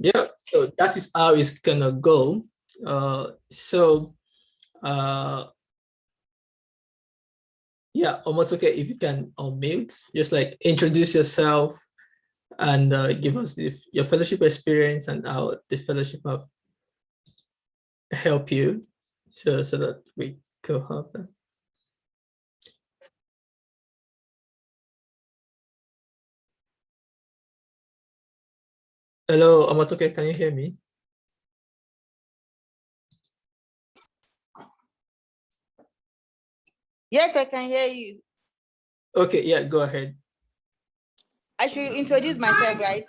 Yeah, so that is how it's gonna go. So yeah, Omotoke, if you can unmute, just like introduce yourself and give us your fellowship experience and how the fellowship have helped you, so that we could have that. Hello, Omotoke, can you hear me? Yes, I can hear you. Okay, yeah, go ahead. I should introduce myself, right?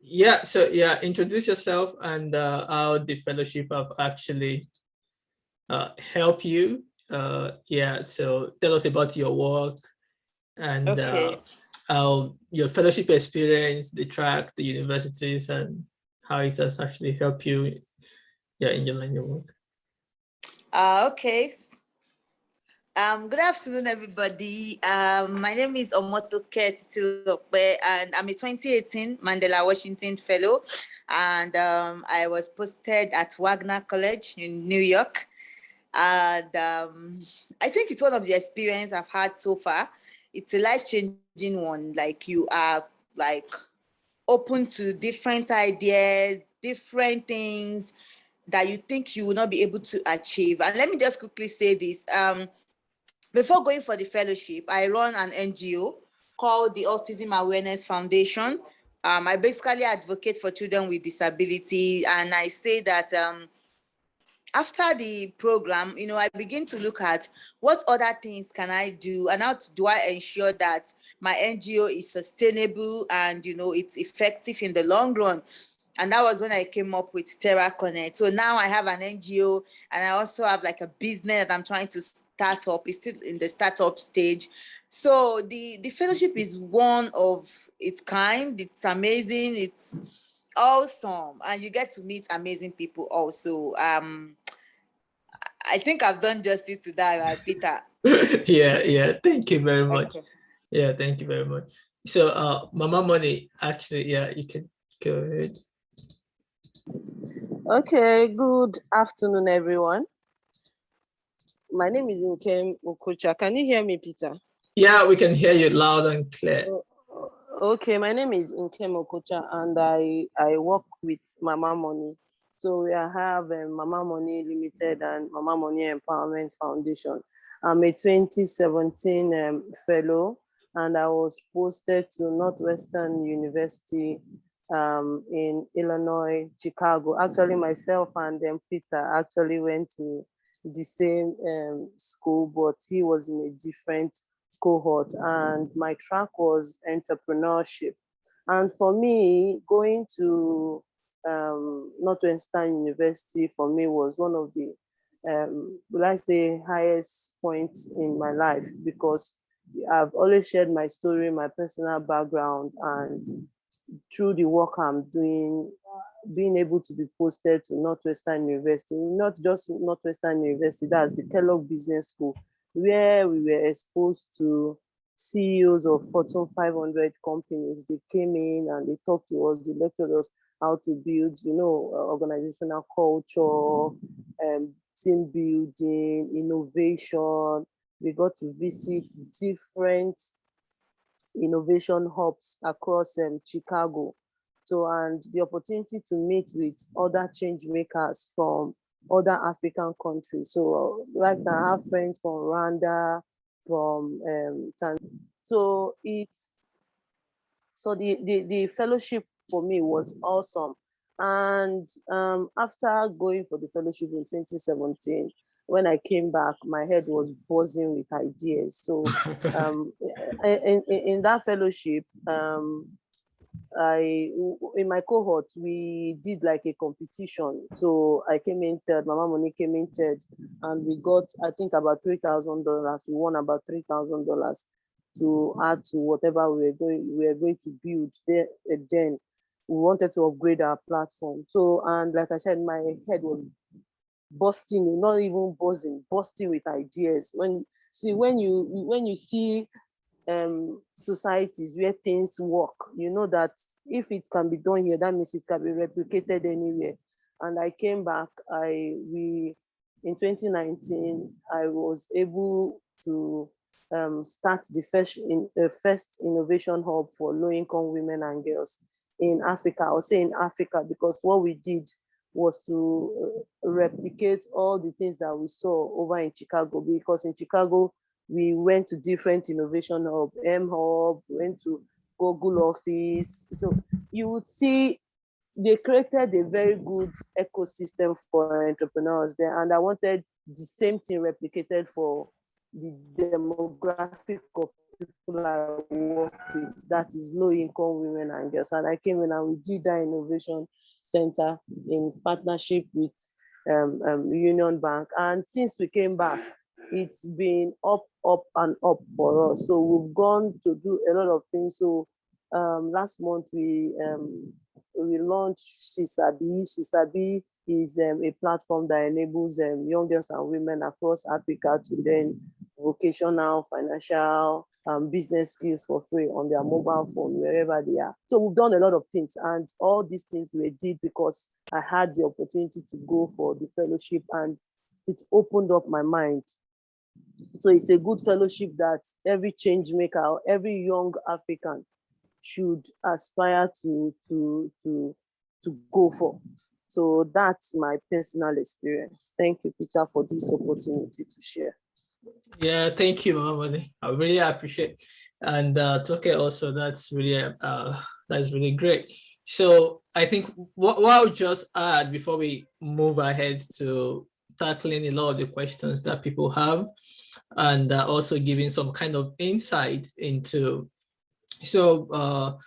Yeah, so yeah, introduce yourself and how the fellowship have actually helped you. Yeah, so tell us about your work and Okay. how your fellowship experience, the track, the universities, and how it has actually helped you, yeah, in your line of work. Okay. Good afternoon, everybody. My name is Omotoke Titilope, and I'm a 2018 Mandela Washington Fellow, and I was posted at Wagner College in New York. And I think it's one of the experiences I've had so far. It's a life-changing one. Like, you are like open to different ideas, different things that you think you will not be able to achieve. And let me just quickly say this. Before going for the fellowship, I run an NGO called the Autism Awareness Foundation. I basically advocate for children with disability, and I say that after the program, I begin to look at what other things can I do and do I ensure that my NGO is sustainable and, it's effective in the long run. And that was when I came up with Terra Connect. So now I have an NGO and I also have like a business that I'm trying to start up. It's still in the startup stage. So the fellowship is one of its kind. It's amazing. It's awesome. And you get to meet amazing people also. I think I've done justice to that, Peter. Yeah, thank you very much. Okay. Yeah, thank you very much. So Mama Money, actually, yeah, you can go ahead. Okay, good afternoon, everyone. My name is Nkem Okocha. Can you hear me, Peter? Yeah, we can hear you loud and clear. Okay, my name is Nkem Okocha, and I work with Mama Money. So we have Mama Money Limited and Mama Money Empowerment Foundation. I'm a 2017 fellow, and I was posted to Northwestern University in Illinois, Chicago. Actually, myself and Peter actually went to the same school, but he was in a different cohort, and my track was entrepreneurship. And for me, going to Northwestern University for me was one of the, will I say, highest points in my life, because I've always shared my story, my personal background, and through the work I'm doing, being able to be posted to Northwestern University, not just Northwestern University, that's the Kellogg Business School, where we were exposed to CEOs of Fortune 500 companies. They came in and they talked to us, they lectured us how to build, organizational culture, team building, innovation. We got to visit different innovation hubs across Chicago. So, and the opportunity to meet with other change makers from other African countries. So, like I have friends from Rwanda, from Tanzania. So the fellowship for me was awesome. And after going for the fellowship in 2017, when I came back, my head was buzzing with ideas. So in that fellowship, in my cohort, we did like a competition. So I came in third, Mama Money came in third, and we got, I think, about $3,000. We won about $3,000 to add to whatever we were going to build there. Then we wanted to upgrade our platform. So, and like I said, my head was busting, not even buzzing, busting with ideas. When you see societies where things work. You know that if it can be done here, that means it can be replicated anywhere. And I came back. In 2019, I was able to start the first innovation hub for low-income women and girls in Africa. I will say in Africa because what we did was to replicate all the things that we saw over in Chicago. Because in Chicago, we went to different innovation hub, M-Hub, went to Google office. So you would see they created a very good ecosystem for entrepreneurs there. And I wanted the same thing replicated for the demographic of people I work with, that is low-income women and girls. And I came in and we did that innovation center in partnership with Union Bank. And since we came back, it's been up and up for us. So we've gone to do a lot of things. So last month we launched Shisabi. Shisabi is a platform that enables young girls and women across Africa to learn vocational, financial, business skills for free on their mobile phone, wherever they are. So we've done a lot of things, and all these things we did because I had the opportunity to go for the fellowship, and it opened up my mind. So it's a good fellowship that every change maker, every young African should aspire to go for. So that's my personal experience. Thank you, Peter, for this opportunity to share. Yeah, thank you, Mama. I really appreciate. And Toke also, that's really great. So I think what I'll just add before we move ahead to tackling a lot of the questions that people have, and also giving some kind of insight into. So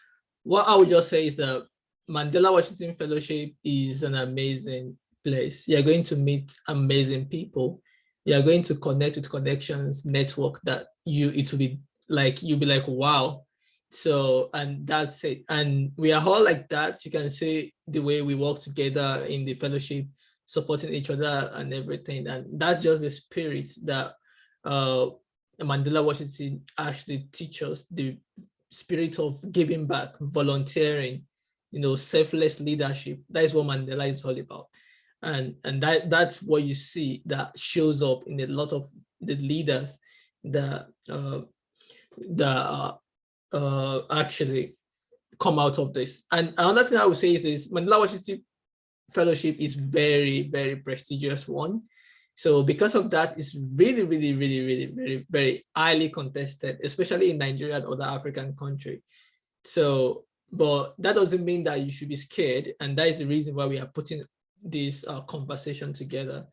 what I would just say is that Mandela Washington Fellowship is an amazing place. You're going to meet amazing people. You're going to connect with connections, network that it will be like, you'll be like, wow. So, and that's it. And we are all like that. You can see the way we work together in the fellowship, supporting each other and everything. And that's just the spirit that Mandela Washington actually teaches, the spirit of giving back, volunteering, selfless leadership. That is what Mandela is all about. And that's what you see that shows up in a lot of the leaders that actually come out of this. And another thing I would say is this: Mandela Washington Fellowship is very, very prestigious one. So because of that, it's really, really, really, really, very, very highly contested, especially in Nigeria and other African countries. So, but that doesn't mean that you should be scared. And that is the reason why we are putting this conversation together,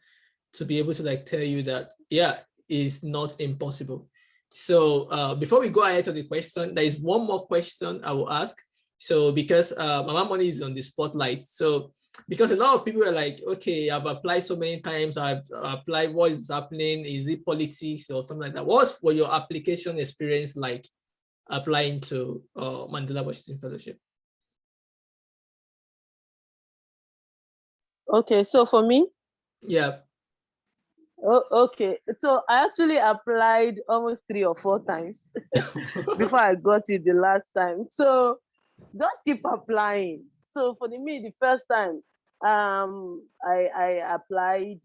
to be able to tell you that, yeah, it's not impossible. So before we go ahead to the question, there is one more question I will ask. So because Mama Money is on the spotlight. So because a lot of people are like, okay, I've applied so many times, I've applied, what is happening? Is it politics or something like that? What was your application experience like applying to Mandela Washington Fellowship? Okay, so for me? Yeah. Oh, okay. So I actually applied almost 3 or 4 times before I got it the last time. So just keep applying. So for me, the first time I applied,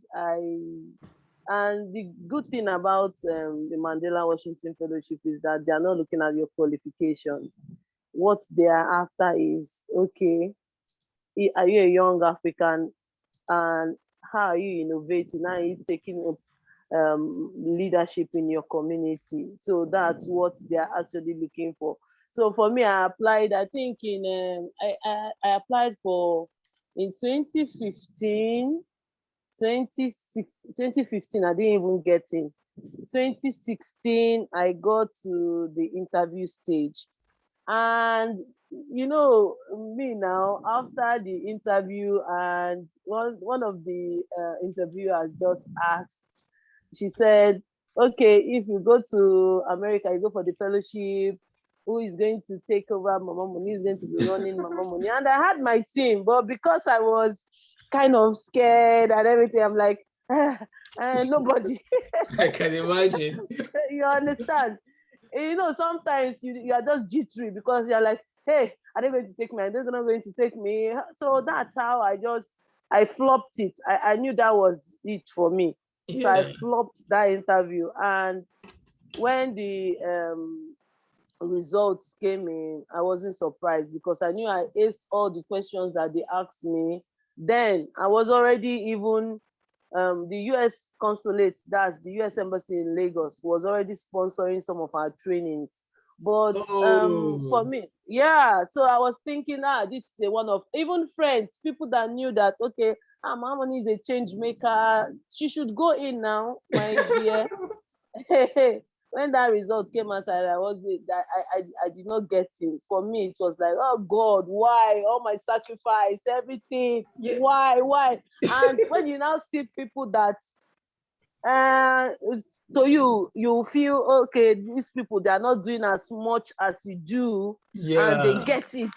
and the good thing about the Mandela Washington Fellowship is that they are not looking at your qualification. What they are after is, okay, are you a young African, and how are you innovating? How are you taking up leadership in your community? So that's what they're actually looking for. So for me, I applied, I think I applied for in 2015, 2015, I didn't even get in. 2016, I got to the interview stage. And me now, after the interview, and one of the interviewers just asked, she said, okay, if you go to America, you go for the fellowship, who is going to take over Mama Money, who is going to be running Mama Money? And I had my team, but because I was kind of scared and everything, I'm like, nobody. I can imagine. You understand? you know, sometimes you are just jittery because you're like, hey, are they going to take me? Are they not going to take me? So that's how I flopped it. I knew that was it for me. So I Yeah. flopped that interview. And when the results came in, I wasn't surprised because I knew I aced all the questions that they asked me. Then I was already even the US consulate, that's the US embassy in Lagos, was already sponsoring some of our trainings. But for Oh, me, yeah, so I was thinking, this is one of even friends, people that knew that, okay, my money is a change maker. She should go in now, my dear. When that result came outside, I did not get it. For me, it was like, oh God, why? All my sacrifice, everything, yeah. why? And when you now see people that to you feel okay, these people, they are not doing as much as you do, and they Yeah. get it.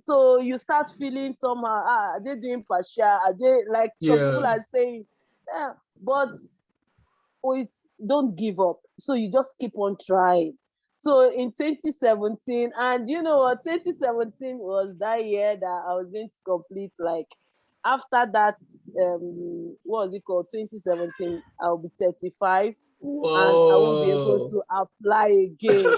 So you start feeling somehow, are they doing partial? Are they, like some people Yeah. are saying, yeah, but don't give up. So you just keep on trying. So in 2017, and you know what, 2017 was that year that I was going to complete, like, after that, what was it called? 2017, I'll be 35 and I won't be able Whoa. to apply again.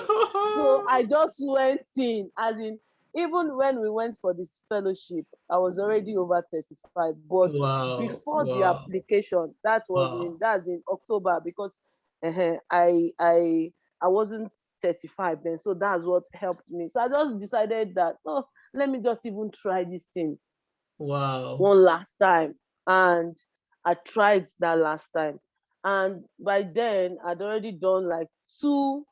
So I just went in, as in, even when we went for this fellowship, I was already over 35. But Wow. before the Wow. application, Wow. that's in October, because I wasn't 35 then. So that's what helped me. So I just decided that, oh, let me just even try this thing Wow. one last time. And I tried that last time. And by then I'd already done like two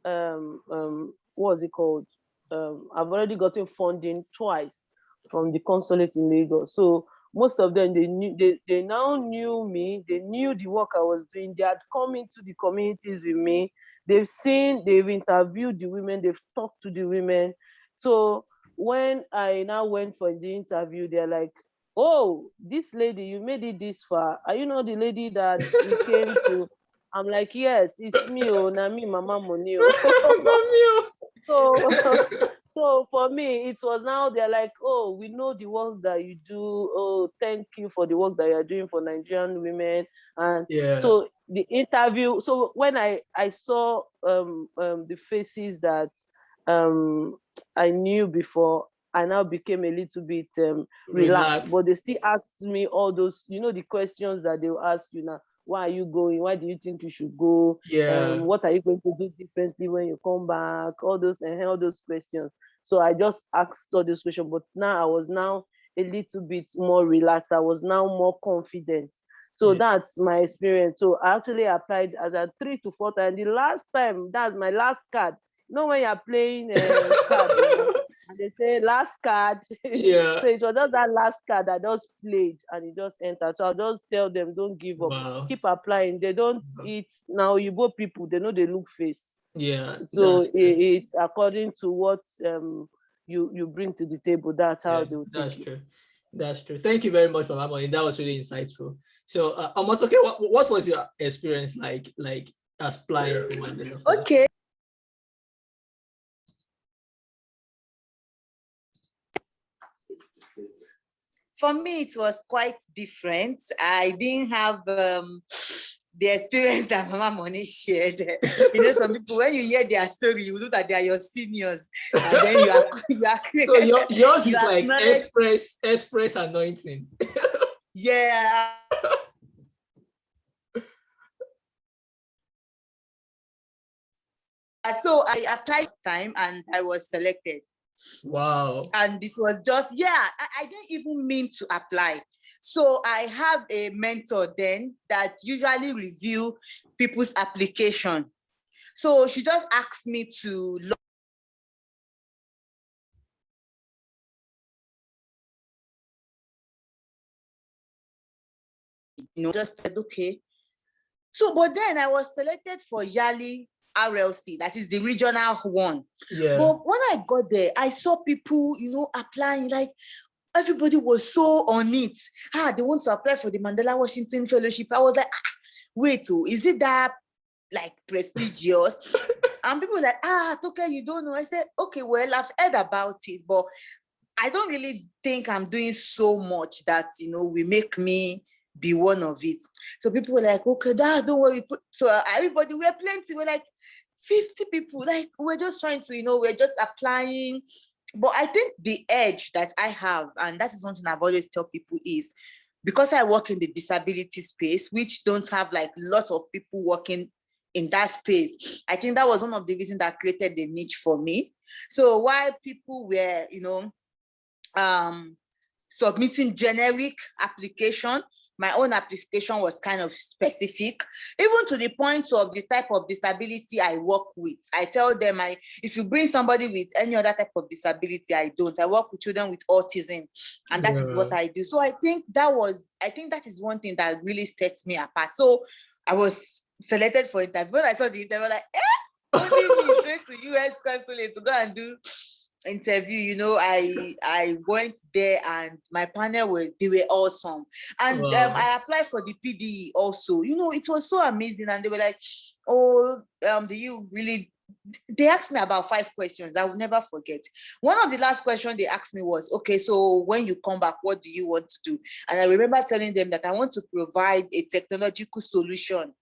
what was it called? I've already gotten funding twice from the consulate in Lagos. So most of them, they now knew me, they knew the work I was doing, they had come into the communities with me, they've interviewed the women, they've talked to the women. So when I now went for the interview, they're like, oh, this lady, you made it this far. Are you not the lady that we came to? I'm like, yes, it's me, oh, Nami, Mama Money. So, so for me, it was now they're like, oh, we know the work that you do. Oh, thank you for the work that you're doing for Nigerian women. And Yeah. so the interview. So when I saw the faces that um I knew before, I now became a little bit relaxed. Relax. But they still asked me all those, the questions that they will ask you now. Why are you going? Why do you think you should go? Yeah. What are you going to do differently when you come back? All those questions. So I just asked all those questions, but now I was now a little bit more relaxed. I was now more confident. So Yeah. that's my experience. So I actually applied as a 3 to 4 times. The last time, that's my last card. When you're playing a card now, and they say last card. Yeah. So it was just that last card I just played and it just entered. So I'll just tell them, don't give up, Wow. keep applying. They don't eat now. You both people, they know they look face. Yeah. So That's true. it's according to what you bring to the table. That's how Yeah. they'll That's take it. true. That's true. Thank you very much, Mama Money. That was really insightful. So, almost okay. What was your experience like applying for Mandela Fellowship? Okay. For me, it was quite different. I didn't have the experience that Mama Money shared. Some people, when you hear their story, you know that they are your seniors, and then you are So yours you is like acknowledge, express anointing. yeah. So I applied this time and I was selected. Wow. And it was just, I didn't even mean to apply. So I have a mentor then that usually review people's application. So she just asked me to just said, okay. So, but then I was selected for Yali RLC, that is the regional one. Yeah. But when I got there, I saw people, applying, like everybody was so on it. They want to apply for the Mandela Washington Fellowship. I was like, wait, is it that like prestigious. And people were like, Toke, you don't know. I said, okay, well, I've heard about it, but I don't really think I'm doing so much that, will make me be one of it. So people were like, okay, Dad, don't worry. So everybody, we're plenty. We're like 50 people. Like, we're just trying to, we're just applying. But I think the edge that I have, and that is one thing I've always tell people, is because I work in the disability space, which don't have like lots of people working in that space. I think that was one of the reasons that created the niche for me. So while people were, submitting generic application, my own application was kind of specific, even to the point of the type of disability I work with. I tell them, if you bring somebody with any other type of disability, I don't. I work with children with autism, and that is what I do. So I think that is one thing that really sets me apart. So I was selected for interview. When I saw the interview, like, only me is going to US consulate to go and do interview. I went there, and my panel they were awesome. And I applied for the PDE also. It was so amazing. And they were like, do you really? They asked me about 5 questions I will never forget. One of the last questions they asked me was, okay, so when you come back, what do you want to do? And I remember telling them that I want to provide a technological solution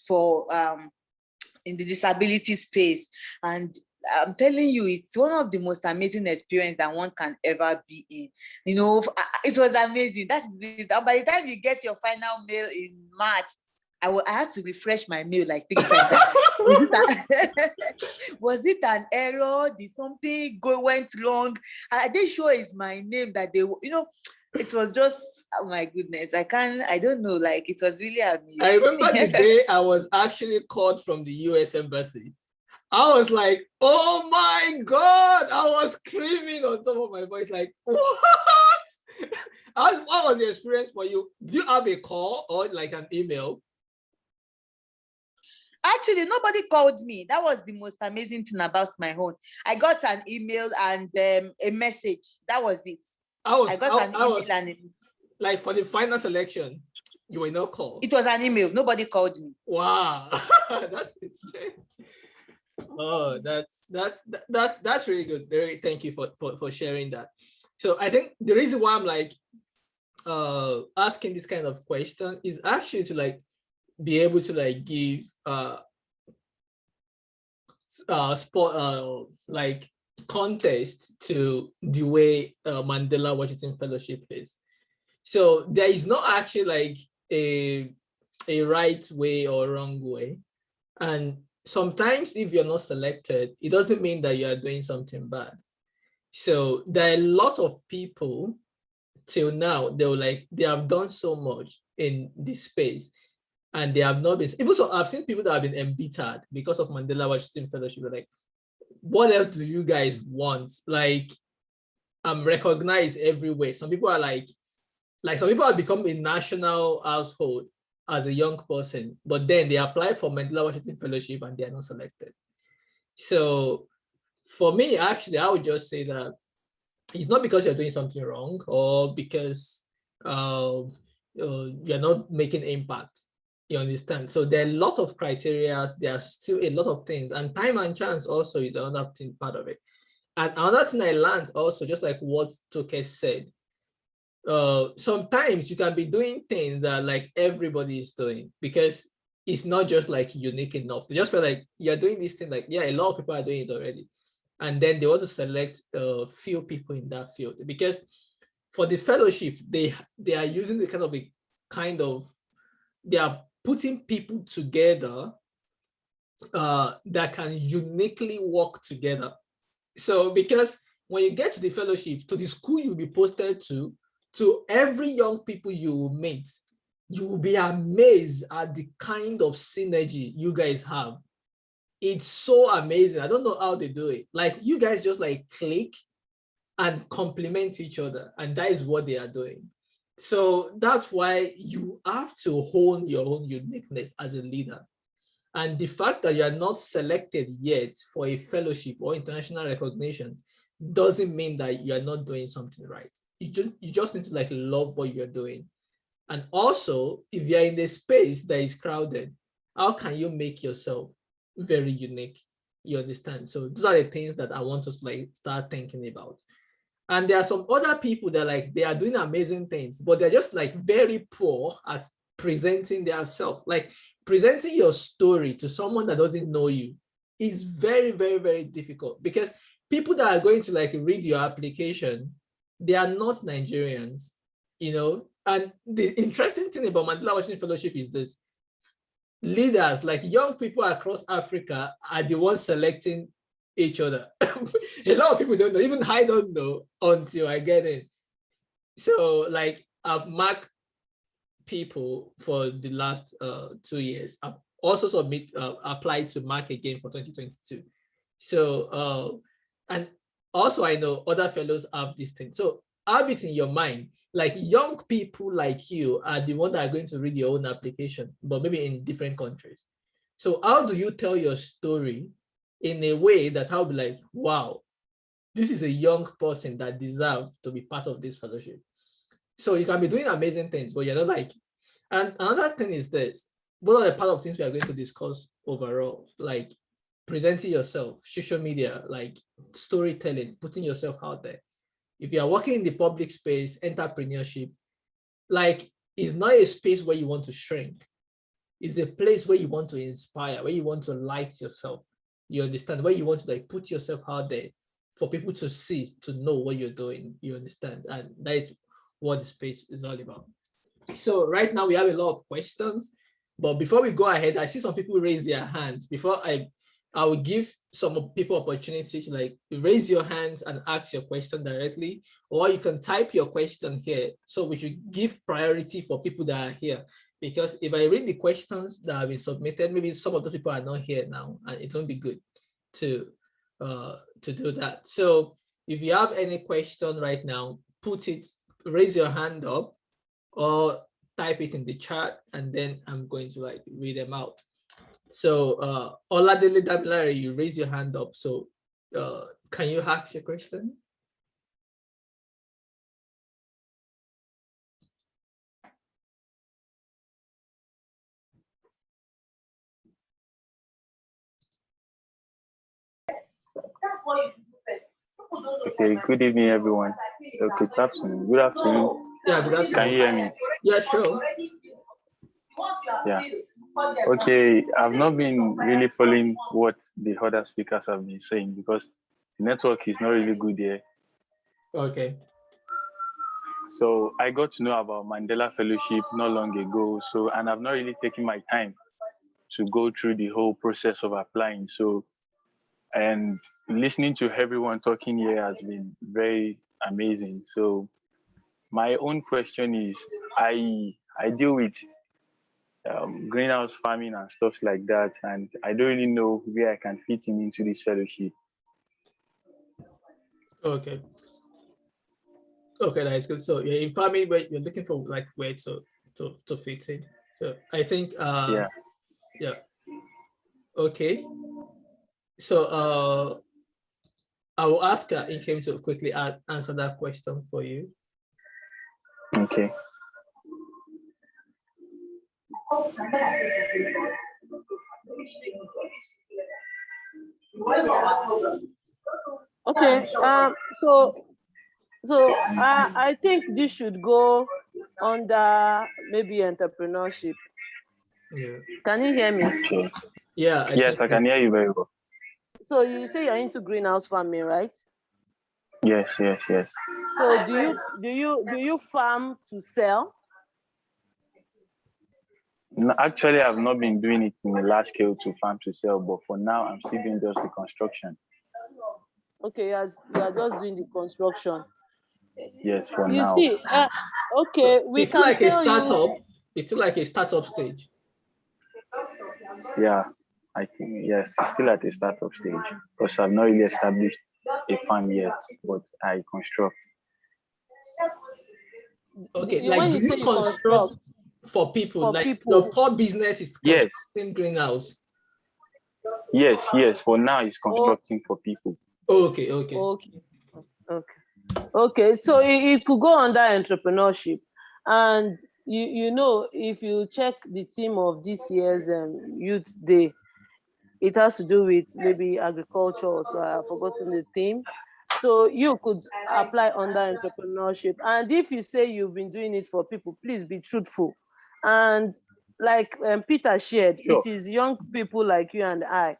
for in the disability space. And I'm telling you, it's one of the most amazing experiences that one can ever be in. It was amazing. That's it. And by the time you get your final mail in March, I had to refresh my mail like 3 times. Was it an error? Did something went wrong? I didn't show it's my name that they, it was just, oh my goodness, I don't know, like, it was really amazing. I remember the day I was actually called from the US Embassy. I was like, oh my God, I was screaming on top of my voice, like, what? What was the experience for you? Do you have a call or like an email? Actually, nobody called me. That was the most amazing thing about my own. I got an email and a message. That was it. I got an email and like for the final selection, you were not called. It was an email. Nobody called me. Wow, that's strange. Oh, that's really good. Very thank you for sharing that. So I think the reason why I'm like asking this kind of question is actually to like be able to like give like context to the way Mandela Washington Fellowship is. So there is not actually like a right way or wrong way. And sometimes if you're not selected, it doesn't mean that you are doing something bad. So there are a lot of people till now, they have done so much in this space and they have not been, even so I've seen people that have been embittered because of Mandela Washington Fellowship. They're like, what else do you guys want? Like, I'm recognized everywhere. Some people are like some people have become a national household as a young person, but then they apply for Mandela Washington Fellowship and they are not selected. So for me, actually, I would just say that it's not because you're doing something wrong or because you're not making impact. You understand? So there are a lot of criteria. There are still a lot of things, and time and chance also is another thing, part of it. And another thing I learned also, just like what Toke said, sometimes you can be doing things that like everybody is doing because it's not just like unique enough. They just feel like you're doing this thing, like, yeah, a lot of people are doing it already. And then they want to select a few people in that field because for the fellowship, they are using the they are putting people together that can uniquely work together. So because when you get to the fellowship, to the school you'll be posted to every young people you will meet, you will be amazed at the kind of synergy you guys have. It's so amazing. I don't know how they do it. Like, you guys just like click and complement each other, and that is what they are doing. So that's why you have to hone your own uniqueness as a leader. And the fact that you are not selected yet for a fellowship or international recognition doesn't mean that you are not doing something right. You just need to like love what you're doing. And also, if you're in a space that is crowded, how can you make yourself very unique? You understand? So those are the things that I want us to like start thinking about. And there are some other people that like they are doing amazing things, but they're just like very poor at presenting themselves. Like presenting your story to someone that doesn't know you is very, very, very difficult, because people that are going to like read your application, they are not Nigerians, you know. And the interesting thing about Mandela Washington Fellowship is this: leaders, like young people across Africa, are the ones selecting each other. A lot of people don't know, even I don't know until I get in. So like I've marked people for the last 2 years. I've also applied to mark again for 2022. So and also I know other fellows have this thing. So have it in your mind, like young people like you are the one that are going to read your own application, but maybe in different countries. So how do you tell your story in a way that I'll be like, wow, this is a young person that deserves to be part of this fellowship? So you can be doing amazing things, but you're not like. And another thing is this: what are the part of things we are going to discuss overall? Like presenting yourself, social media, like storytelling, putting yourself out there. If you are working in the public space, entrepreneurship, like it's not a space where you want to shrink. It's a place where you want to inspire, where you want to light yourself. You understand? Where you want to like put yourself out there for people to see, to know what you're doing. You understand? And that is what the space is all about. So right now we have a lot of questions, but before we go ahead, I see some people raise their hands. Before I will give some people opportunity to like raise your hands and ask your question directly, or you can type your question here. So we should give priority for people that are here, because if I read the questions that have been submitted, maybe some of those people are not here now, and it won't be good to do that. So if you have any question right now, raise your hand up, or type it in the chat, and then I'm going to like read them out. So Oladele Damilare, you raise your hand up. So can you ask your question? Okay, good evening, everyone. Okay, good afternoon. Good afternoon. Yeah, good afternoon. Can you hear me? Yeah, sure. Yeah. Okay, I've not been really following what the other speakers have been saying because the network is not really good here. Okay. So I got to know about Mandela Fellowship not long ago. And I've not really taken my time to go through the whole process of applying. And listening to everyone talking here has been very amazing. So my own question is, I deal with greenhouse farming and stuff like that, and I don't really know where I can fit into this fellowship. Okay. Okay, that's good. So you're in farming, but you're looking for like where to fit in. So I think yeah. Okay. So I will ask Inkem to quickly answer that question for you. Okay. Okay. So I think this should go under maybe entrepreneurship. Yeah. Can you hear me? Okay. Yeah. Yes, I can hear you very well. So you say you're into greenhouse farming, right? Yes. So do you farm to sell? No, actually, I've not been doing it in a large scale to farm to sell, but for now, I'm still doing just the construction. Okay, you are just doing the construction. Yes, for you now. See, okay, we it's still can like a tell startup. you. It's still like a startup stage. Yeah, I think yes, it's still at the startup stage because I've not really established a farm yet, but I construct. Okay, When like you do say you you construct for people? for Like people. your core business is Yes. constructing greenhouse. Yes. For now, it's constructing for people. Okay. So it could go under entrepreneurship, and you know, if you check the theme of this year's Youth Day, it has to do with maybe agriculture. So I've forgotten the theme. So you could apply under entrepreneurship. And if you say you've been doing it for people, please be truthful. And like Peter shared, Sure. it is young people like you and I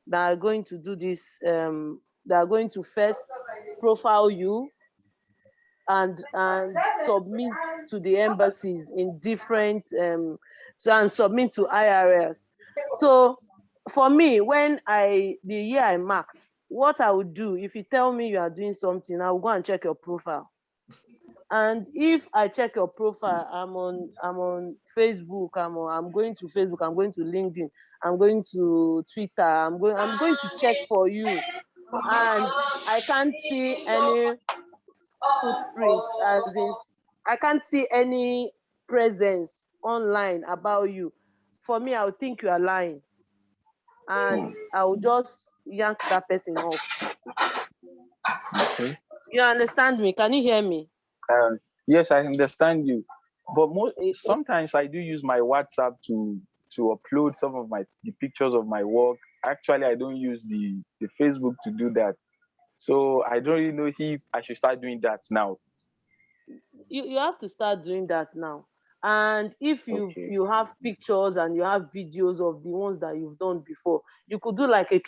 that are going to do this. That are going to first profile you and submit to the embassies in different and submit to IRS. So for me, the year I marked, what I would do, if you tell me you are doing something, I will go and check your profile. And if I check your profile, I'm on Facebook, I'm going to Facebook, I'm going to LinkedIn, I'm going to Twitter, I'm going to check for you. And I can't see any footprints, as in I can't see any presence online about you. For me, I would think you are lying, and I will just yank that person off. Okay. You understand me? Can you hear me? Yes, I understand you. But Eh, sometimes I do use my WhatsApp to upload some of the pictures of my work. Actually, I don't use the Facebook to do that. So I don't really know if I should start doing that now. you have to start doing that now. And if Okay. you have pictures and you have videos of the ones that you've done before, you could do like a Yeah.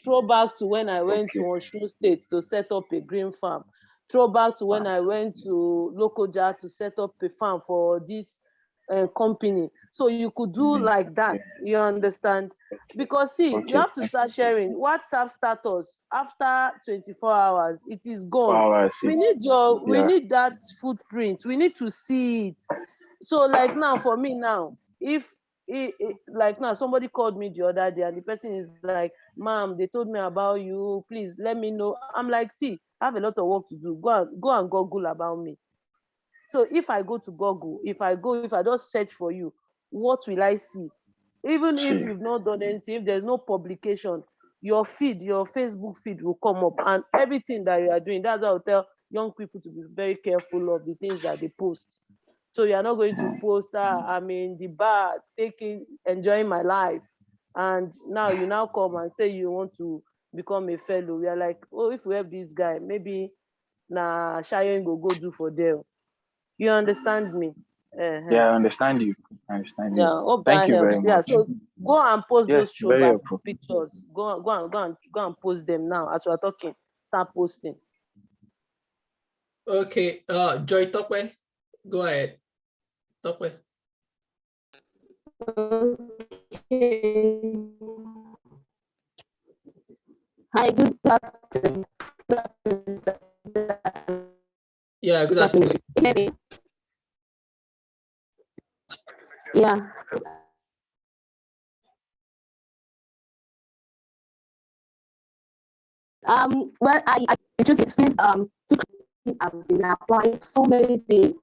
throwback to when I went to Okay. Osun State to set up a green farm, throwback to when I went to Lokoja to set up a farm for this company. So you could do like that. Okay. You understand? Because see, you Okay. have to start sharing WhatsApp status after 24 hours. It is gone. Wow, I see. We Yeah. need that footprint. We need to see it. So like now, for me now, if like now somebody called me the other day and the person is like, ma'am, they told me about you, please let me know. I'm like, see, I have a lot of work to do. Go and Google about me. So if I go to Google, if I just search for you, what will I see? Even if See. you've not done anything, if there's no publication, your Facebook feed will come up, and everything that you are doing. That's why I'll tell young people to be very careful of the things that they post. So you are not going to post, I'm in the bar, enjoying my life. And now you now come and say you want to become a fellow. We are like, oh, if we have this guy, maybe Shayon go do for them. You understand me? Uh-huh. Yeah, I understand you. I understand you. Yeah, hope Thank that you very helps. Yeah, much. so go and post Yes, those very throwback helpful. pictures. Go and post them now as we're talking. Start posting. Okay, Joy Tokwe, go ahead. Tokwe. Okay. Hi, good afternoon. Good afternoon, sir. Yeah, good afternoon. Maybe. Yeah. Well, I took it since I've been applying so many things,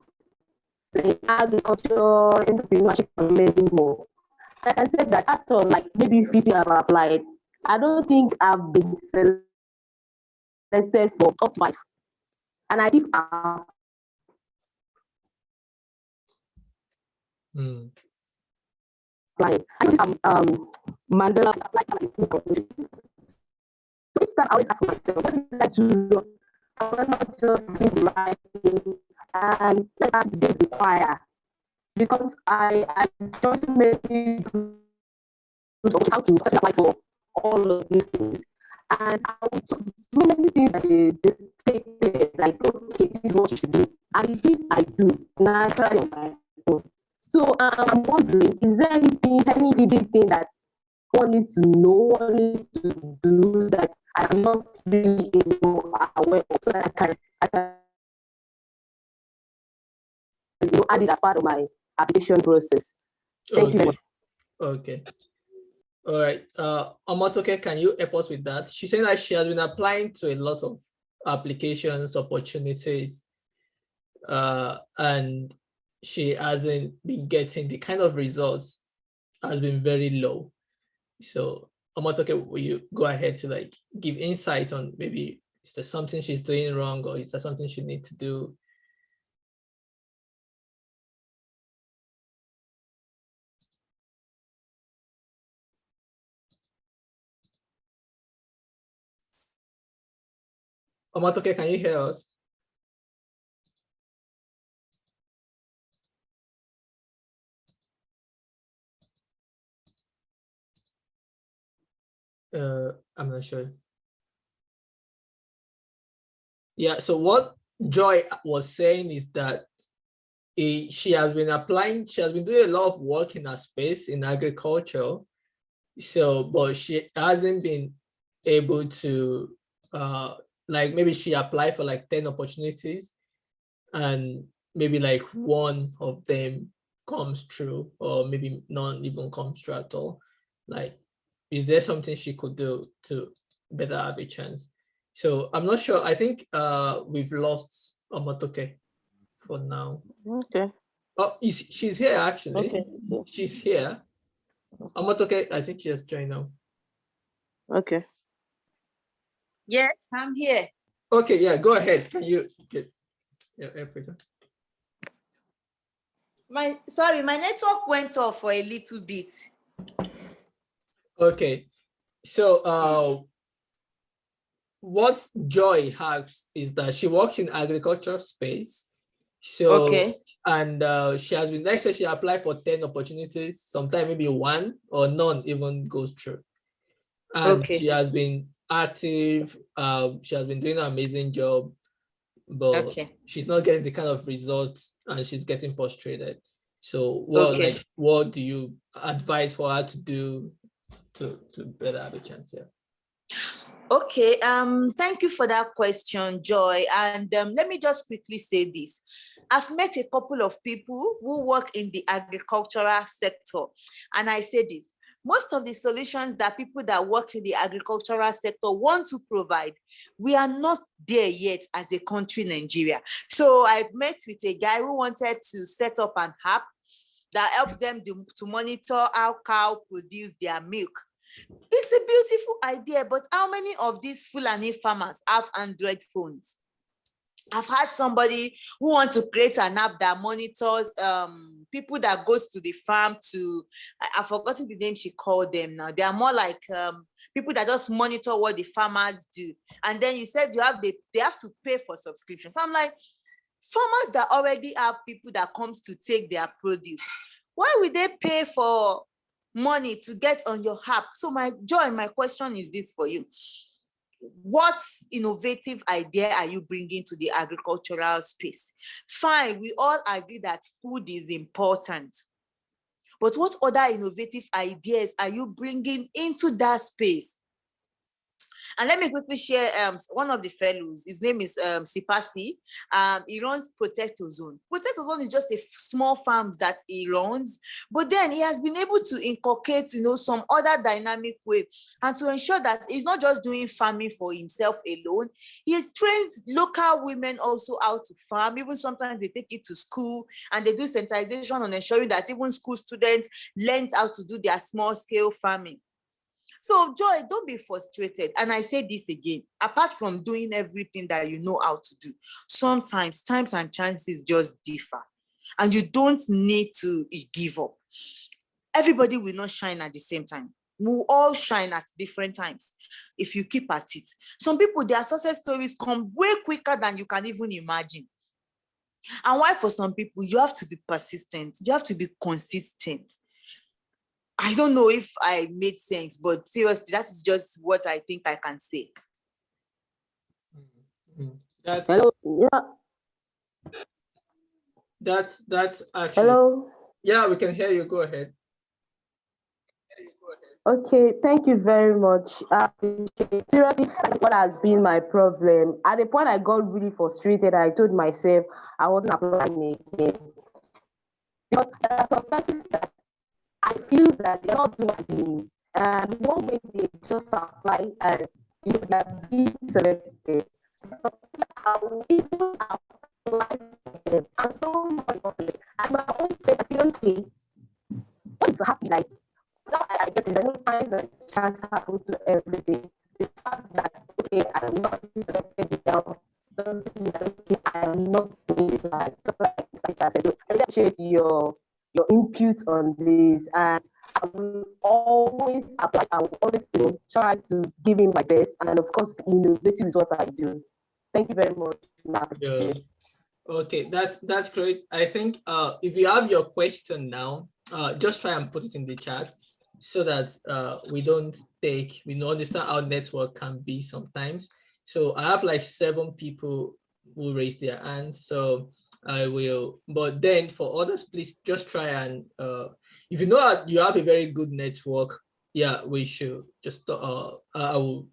like agriculture, entrepreneurship, and many more. Like I said, that after like maybe 50 I've applied, I don't think I've been selected for top 5, and I keep Mm. applying. I think Mandela applied for my full. So each time I always ask myself, what did I do wrong? I will not just do the right thing and let that be require. Because I just maybe how to apply for all of these things. And I would so many things that they stated, like, okay, this is what you should do. And this I do naturally on my own. So I'm wondering, is there any hidden thing that one needs to know, one needs to do that I am not really aware of, so that I can add it as part of my application process. Thank you very much. Okay. All right. Omotoke, can you help us with that? She's saying that she has been applying to a lot of applications, opportunities, and she hasn't been getting the kind of results, has been very low. So Omotoke, will you go ahead to like give insight on maybe is there something she's doing wrong or is there something she needs to do? Omatoke, can you hear us? I'm not sure. Yeah, so what Joy was saying is that she has been doing a lot of work in her space in agriculture. So, but she hasn't been able to, like maybe she applied for like 10 opportunities and maybe like one of them comes true, or maybe none even comes true at all. Like, is there something she could do to better have a chance? So I'm not sure. I think we've lost Omotoke for now. Okay. Oh, she's here actually. Okay. She's here. Omotoke, I think she has joined now. Okay. Yes, I'm here. Okay, yeah, go ahead. Can you get Africa? My network went off for a little bit. Okay, so what Joy has is that she works in agricultural space. So Okay. and she has been, next year she applied for 10 opportunities, sometimes maybe one or none even goes through. And Okay. she has been active, she has been doing an amazing job, but Okay. she's not getting the kind of results and she's getting frustrated. So Okay. what do you advise for her to do to better have a chance here? Okay, thank you for that question, Joy. And let me just quickly say this. I've met a couple of people who work in the agricultural sector, and I say this. Most of the solutions that people that work in the agricultural sector want to provide, we are not there yet as a country, Nigeria. So I've met with a guy who wanted to set up an app that helps them to monitor how cow produce their milk. It's a beautiful idea, but how many of these Fulani farmers have Android phones? I've had somebody who wants to create an app that monitors people that goes to the farm to, I've forgotten the name she called them now. They are more like people that just monitor what the farmers do. And then you said they have to pay for subscriptions. So I'm like, farmers that already have people that comes to take their produce, why would they pay for money to get on your app? So my question is this for you. What innovative idea are you bringing to the agricultural space? Fine, we all agree that food is important. But what other innovative ideas are you bringing into that space? And let me quickly share one of the fellows. His name is Sipasi. He runs Potato Zone. Potato Zone is just a small farms that he runs, but then he has been able to inculcate, some other dynamic way, and to ensure that he's not just doing farming for himself alone. He has trained local women also how to farm. Even sometimes they take it to school and they do sensitization on ensuring that even school students learn how to do their small scale farming. So Joy, don't be frustrated. And I say this again, apart from doing everything that you know how to do, sometimes times and chances just differ. And you don't need to give up. Everybody will not shine at the same time. We'll all shine at different times if you keep at it. Some people, their success stories come way quicker than you can even imagine. And why for some people, you have to be persistent. You have to be consistent. I don't know if I made sense, but seriously, that is just what I think I can say. That's Hello. Yeah. that's actually. Hello. Yeah, we can hear you. Go ahead. Okay, thank you very much. Seriously, what has been my problem? At the point I got really frustrated, I told myself I wasn't applying again. Because there are some persons that I feel that they're not doing and one way they just apply and they are being selected. I will even apply for them. And somebody was like, at my own place, I feel okay. What's happy like? Now I get it. Many times a chance happens to everything. The fact that okay, I'm not selected down doesn't mean that okay, I'm not doing this right. Just like I said. So I really appreciate your input on this, and I will always apply. I will always try to give in my best, and of course, innovative is what I do. Thank you very much. Yeah. Okay, that's great. I think if you have your question now, just try and put it in the chat so that we don't understand how network can be sometimes. So I have like 7 people who raise their hands. So I will, but then for others, please just try and if you know you have a very good network, yeah, we should just I will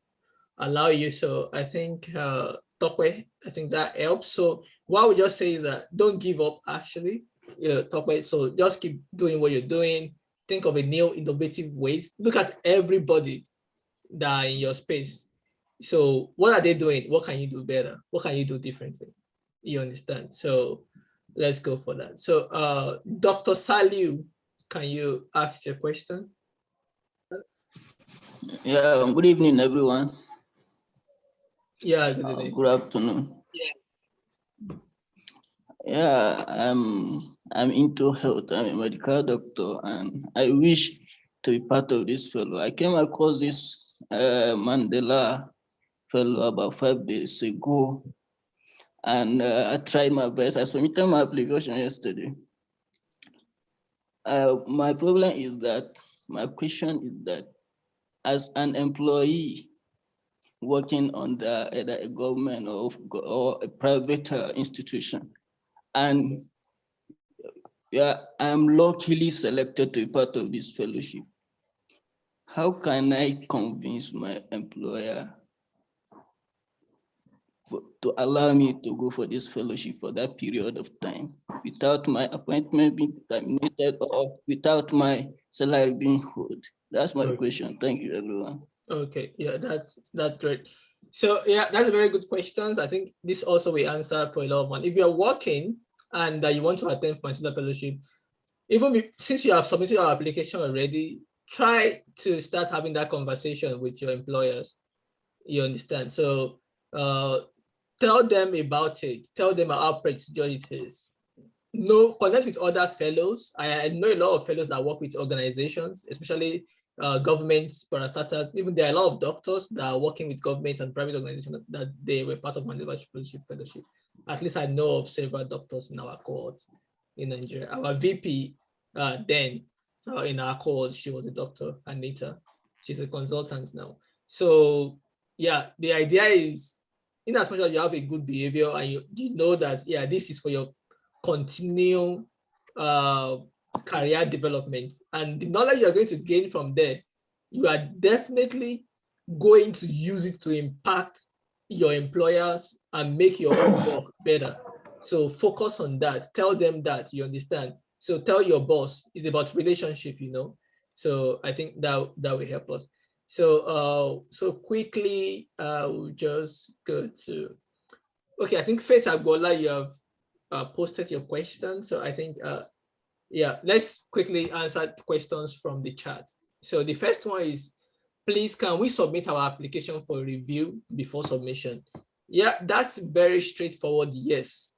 allow you. So I think Tokwe, I think that helps. So what I would just say is that don't give up actually. Tokwe, so just keep doing what you're doing. Think of a new innovative ways. Look at everybody that are in your space. So what are they doing? What can you do better? What can you do differently? You understand? So let's go for that. So Dr. Saliu, can you ask your question? Yeah, good evening, everyone. Yeah, good evening. Good afternoon. Yeah, I'm into health. I'm a medical doctor, and I wish to be part of this fellow. I came across this Mandela fellow about 5 days ago, and I tried my best. I submitted my application yesterday. My problem is that, my question is that, as an employee working under either a government or a private institution, and yeah, I'm luckily selected to be part of this fellowship, how can I convince my employer to allow me to go for this fellowship for that period of time without my appointment being terminated or without my salary being held? That's my question. Thank you, everyone. Okay, yeah, that's great. So yeah, that's a very good question. I think this also will answer for a lot of one. If you're working and you want to attend Mandela Fellowship, since you have submitted your application already, try to start having that conversation with your employers. You understand? So tell them about it. Tell them how prestigious it is. Connect with other fellows. I know a lot of fellows that work with organizations, especially governments, parastatals. Even there are a lot of doctors that are working with governments and private organizations that they were part of Mandela Fellowship. At least I know of several doctors in our cohort in Nigeria. Our VP then in our cohort, she was a doctor, Anita. She's a consultant now. So yeah, the idea is, in as much as you have a good behavior and you know that, yeah, this is for your continue career development, and the knowledge you're going to gain from there, you are definitely going to use it to impact your employers and make your own work better. So focus on that. Tell them that, you understand. So tell your boss, it's about relationship, So I think that will help us. So so quickly, we'll just go to, okay, I think Faith Agbola, you have posted your question. So I think, yeah, let's quickly answer questions from the chat. So the first one is, please, can we submit our application for review before submission? Yeah, that's very straightforward, yes.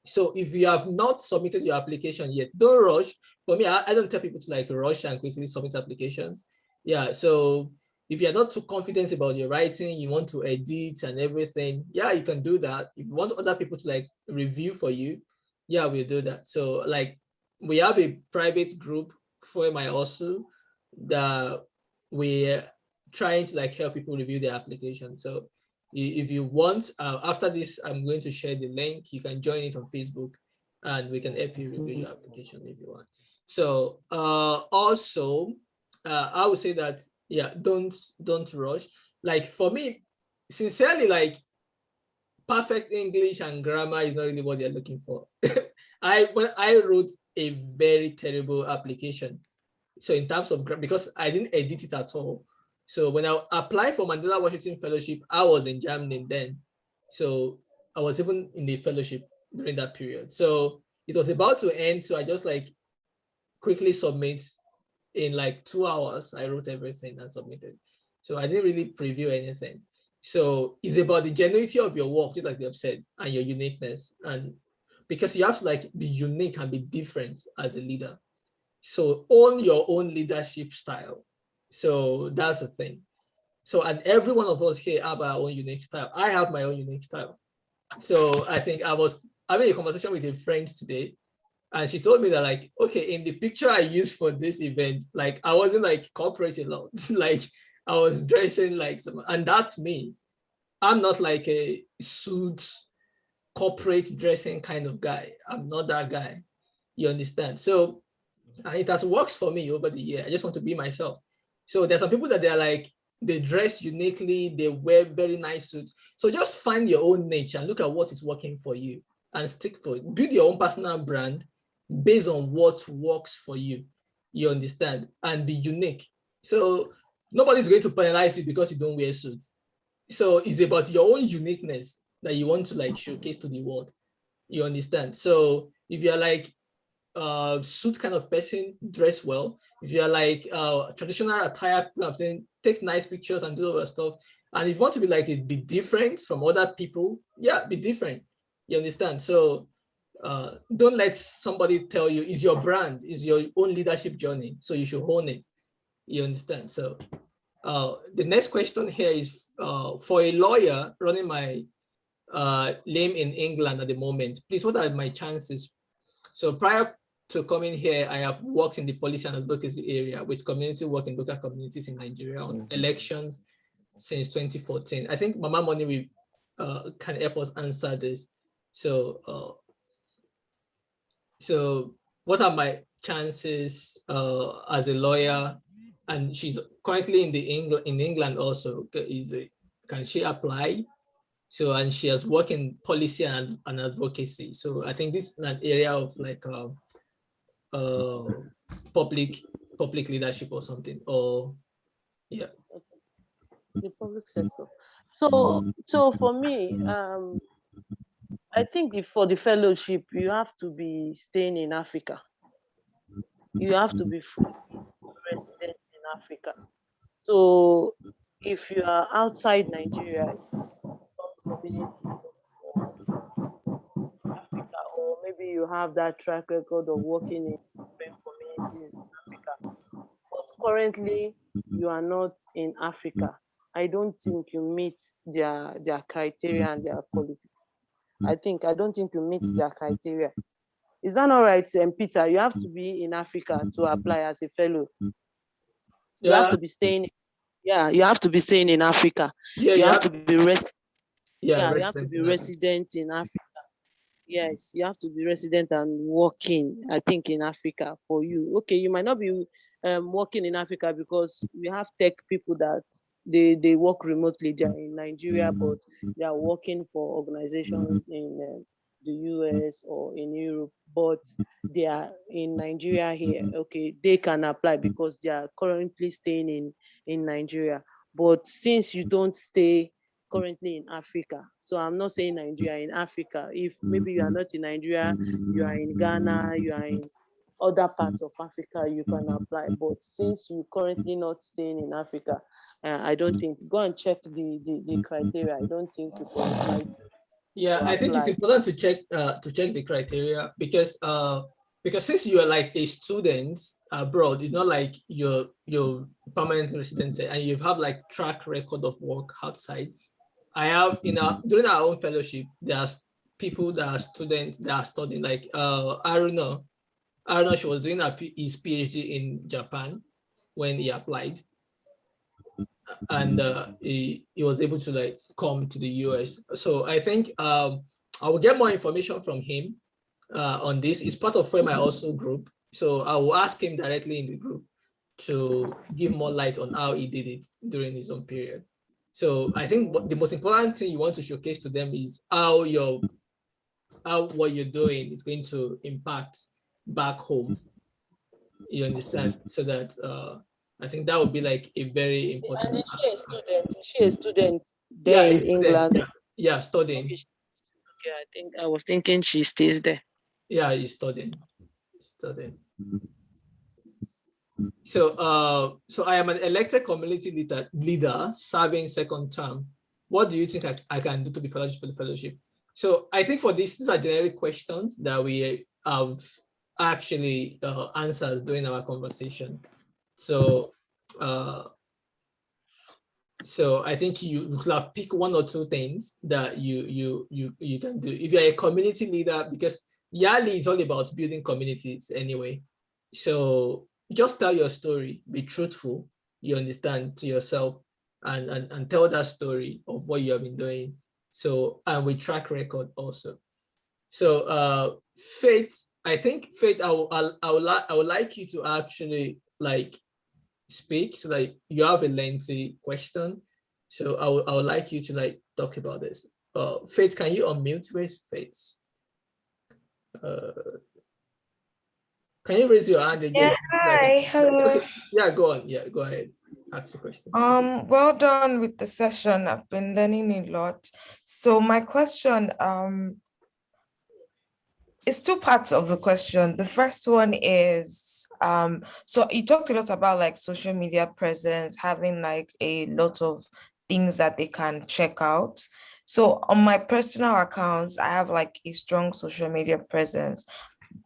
So if you have not submitted your application yet, don't rush. For me, I don't tell people to like rush and quickly submit applications. Yeah, so if you're not too confident about your writing, you want to edit and everything, yeah, you can do that. If you want other people to like review for you, yeah, we'll do that. So like we have a private group for my also that we're trying to like help people review their application. So if you want, after this, I'm going to share the link. You can join it on Facebook and we can help you review your application if you want. So also, I would say that, yeah, don't rush. Like for me, sincerely, like perfect English and grammar is not really what they're looking for. When I wrote a very terrible application. So in terms of, because I didn't edit it at all. So when I applied for Mandela Washington Fellowship, I was in Germany then. So I was even in the fellowship during that period. So it was about to end. So I just like quickly submit in like 2 hours. I wrote everything and submitted. So I didn't really preview anything. So it's about the genuinity of your work, just like they have said, and your uniqueness. And because you have to like be unique and be different as a leader. So own your own leadership style. So that's the thing. So, and every one of us here have our own unique style. I have my own unique style. So I think I was having a conversation with a friend today, and she told me that, like, okay, in the picture I used for this event, like I wasn't like corporate a lot. Like I was dressing like some, and that's me. I'm not like a suit corporate dressing kind of guy. I'm not that guy. You understand? So it has worked for me over the year. I just want to be myself. So there's some people that they're like, they dress uniquely, they wear very nice suits. So just find your own niche and look at what is working for you and stick for it. Build your own personal brand based on what works for you. You understand? And be unique. So nobody's going to penalize you because you don't wear suits. So it's about your own uniqueness that you want to like showcase to the world. You understand? So if you're like suit kind of person, dress well. If you're like traditional attire, then take nice pictures and do all that stuff. And if you want to be like be different from other people, yeah, be different. You understand? So don't let somebody tell you it's your brand, it's your own leadership journey. So you should own it. You understand? So the next question here is for a lawyer running my lame in England at the moment, please, what are my chances? So prior to coming here, I have worked in the policy and advocacy area with community work in local communities in Nigeria on elections since 2014. I think Mama Money will can help us answer this. So, so what are my chances as a lawyer? And she's currently in England also. Can she apply? So, and she has worked in policy and advocacy. So I think this is an area of like public leadership or something, or yeah. The public sector. So for me, I think for the fellowship, you have to be staying in Africa. You have to be fully resident in Africa. So if you are outside Nigeria, some community of Africa, or maybe you have that track record of working in different communities in Africa, but currently you are not in Africa, I don't think you meet their criteria and their quality. I don't think you meet their criteria. Is that all right, Peter? You have to be in Africa to apply as a fellow. You have to be staying. Yeah, you have to be staying in Africa. Yeah, you have to be you have to be resident in Africa. Yes, you have to be resident and working, I think, in Africa for you. Okay, you might not be working in Africa because we have tech people that they work remotely. They're in Nigeria, but they are working for organizations in the US or in Europe, but they are in Nigeria here. Okay, they can apply because they are currently staying in Nigeria. But since you don't stay currently in Africa, so I'm not saying Nigeria, in Africa, if maybe you are not in Nigeria, you are in Ghana, you are in other parts of Africa, you can apply. But since you currently not staying in Africa, I don't think, go and check the criteria. I don't think you qualify. Yeah, I think it's important to check the criteria because since you are like a student abroad, it's not like you're permanent resident there, and you have like track record of work outside. I have during our own fellowship, there are people that are students that are studying, like Aruna, she was doing his PhD in Japan when he applied, and he was able to like come to the US. So I think I will get more information from him on this. It's part of my also group, so I will ask him directly in the group to give more light on how he did it during his own period. So I think the most important thing you want to showcase to them is how what you're doing is going to impact back home. You understand? So that I think that would be like a very important. And is she a student? Is she a student there in England? Yeah, studying. Okay, I was thinking she stays there. Yeah, he's studying. So so I am an elected community leader serving second term. What do you think I can do to be fellowship for the fellowship? So I think for these are generic questions that we have actually answers during our conversation. So So I think you could have picked one or two things that you can do. If you're a community leader, because Yali is all about building communities anyway. So just tell your story, be truthful, you understand, to yourself, and tell that story of what you have been doing. So, and with track record also. So Faith, I think Faith, I would like you to actually like speak. So like you have a lengthy question. So I would like you to like talk about this. Faith, can you unmute? Where's Faith? Can you raise your hand again? Yeah, hi, hello. Okay. Yeah, go on. Yeah, go ahead. Ask the question. Well done with the session. I've been learning a lot. So my question, it's two parts of the question. The first one is, so you talked a lot about like social media presence, having like a lot of things that they can check out. So on my personal accounts, I have like a strong social media presence,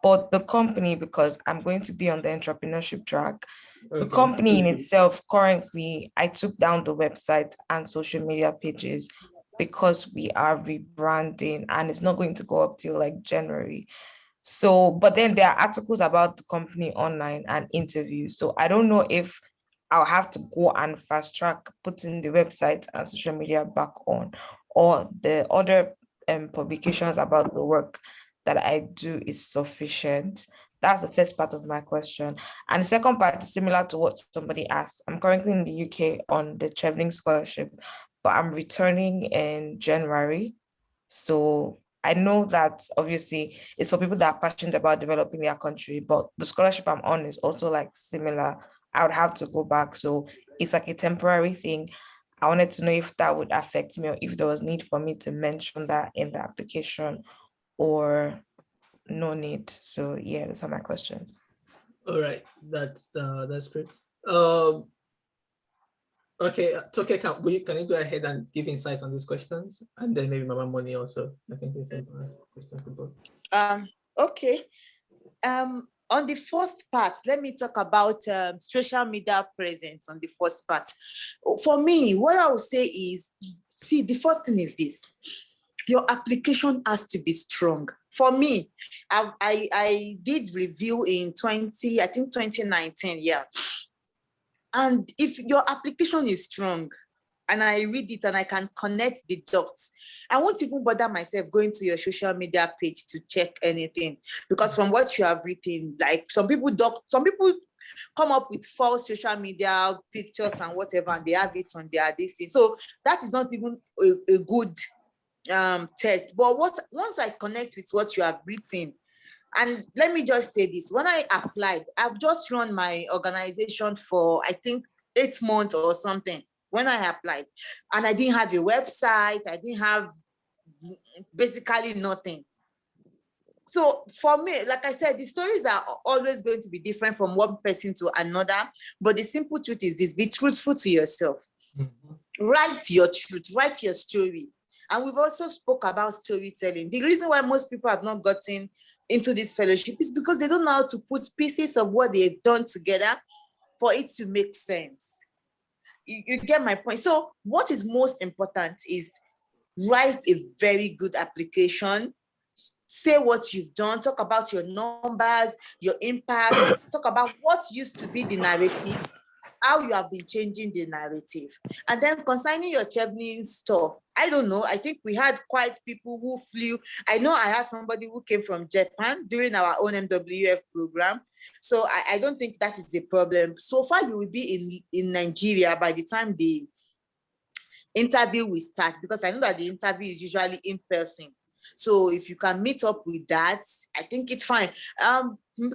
but the company, because I'm going to be on the entrepreneurship track, the Okay. company in itself, currently, I took down the website and social media pages because we are rebranding and it's not going to go up till like January. So, but then there are articles about the company online and interviews. So I don't know if I'll have to go and fast track putting the website and social media back on, or the other publications about the work that I do is sufficient. That's the first part of my question. And the second part is similar to what somebody asked. I'm currently in the UK on the traveling scholarship, but I'm returning in January. So I know that obviously it's for people that are passionate about developing their country, but the scholarship I'm on is also like similar. I would have to go back. So it's like a temporary thing. I wanted to know if that would affect me or if there was need for me to mention that in the application or no need. So yeah, those are my questions. All right. That's great. Okay, Toke, can you go ahead and give insight on these questions? And then maybe Mama Money also. I think it's a question for both. Okay. On the first part, let me talk about social media presence on the first part. For me, what I would say is, see, the first thing is this. Your application has to be strong. For me, I did review in 2019, yeah. And if your application is strong, and I read it and I can connect the dots, I won't even bother myself going to your social media page to check anything, because from what you have written, like some people come up with false social media pictures and whatever, and they have it on their listing. So that is not even a good test. But once I connect with what you have written, and let me just say this, when I applied, I've just run my organization for, I think, 8 months or something when I applied, and I didn't have a website. I didn't have basically nothing. So for me, like I said, the stories are always going to be different from one person to another. But the simple truth is this: be truthful to yourself. Mm-hmm. Write your truth, write your story. And we've also spoke about storytelling. The reason why most people have not gotten into this fellowship is because they don't know how to put pieces of what they've done together for it to make sense. You get my point. So what is most important is write a very good application. Say what you've done, talk about your numbers, your impact, talk about what used to be the narrative, how you have been changing the narrative. And then concerning your traveling stuff, I don't know, I think we had quite people who flew. I know I had somebody who came from Japan during our own MWF program. So I don't think that is a problem. So far, you will be in Nigeria by the time the interview will start, because I know that the interview is usually in person. So if you can meet up with that, I think it's fine.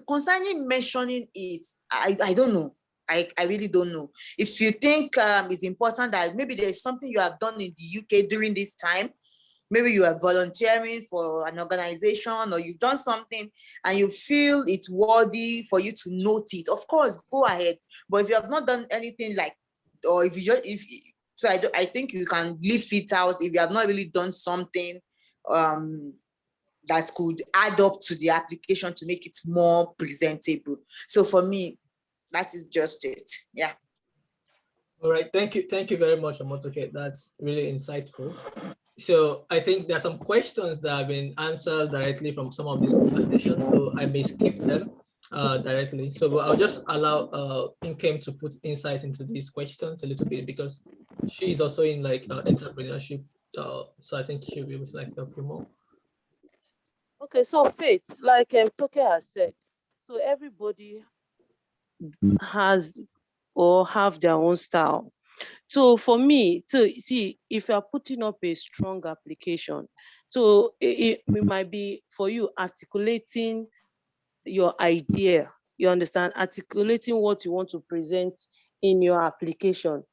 Concerning mentioning it, I don't know. I really don't know. If you think it's important that maybe there's something you have done in the UK during this time, maybe you are volunteering for an organization or you've done something and you feel it's worthy for you to note it, of course, go ahead. But if you have not done anything like, or if you just, so I think you can leave it out if you have not really done something that could add up to the application to make it more presentable. So for me, that is just it. Yeah. All right, thank you very much, Amotoke. That's really insightful. So I think there are some questions that have been answered directly from some of these conversations, so I may skip them directly. So I'll just allow Inkem to put insight into these questions a little bit because she is also in like entrepreneurship. So I think she'll be able to like help you more. Okay, so Faith, like Toke has said, so everybody has or have their own style. So for me, to see if you're putting up a strong application, so it might be for you articulating your idea, you understand, articulating what you want to present in your application.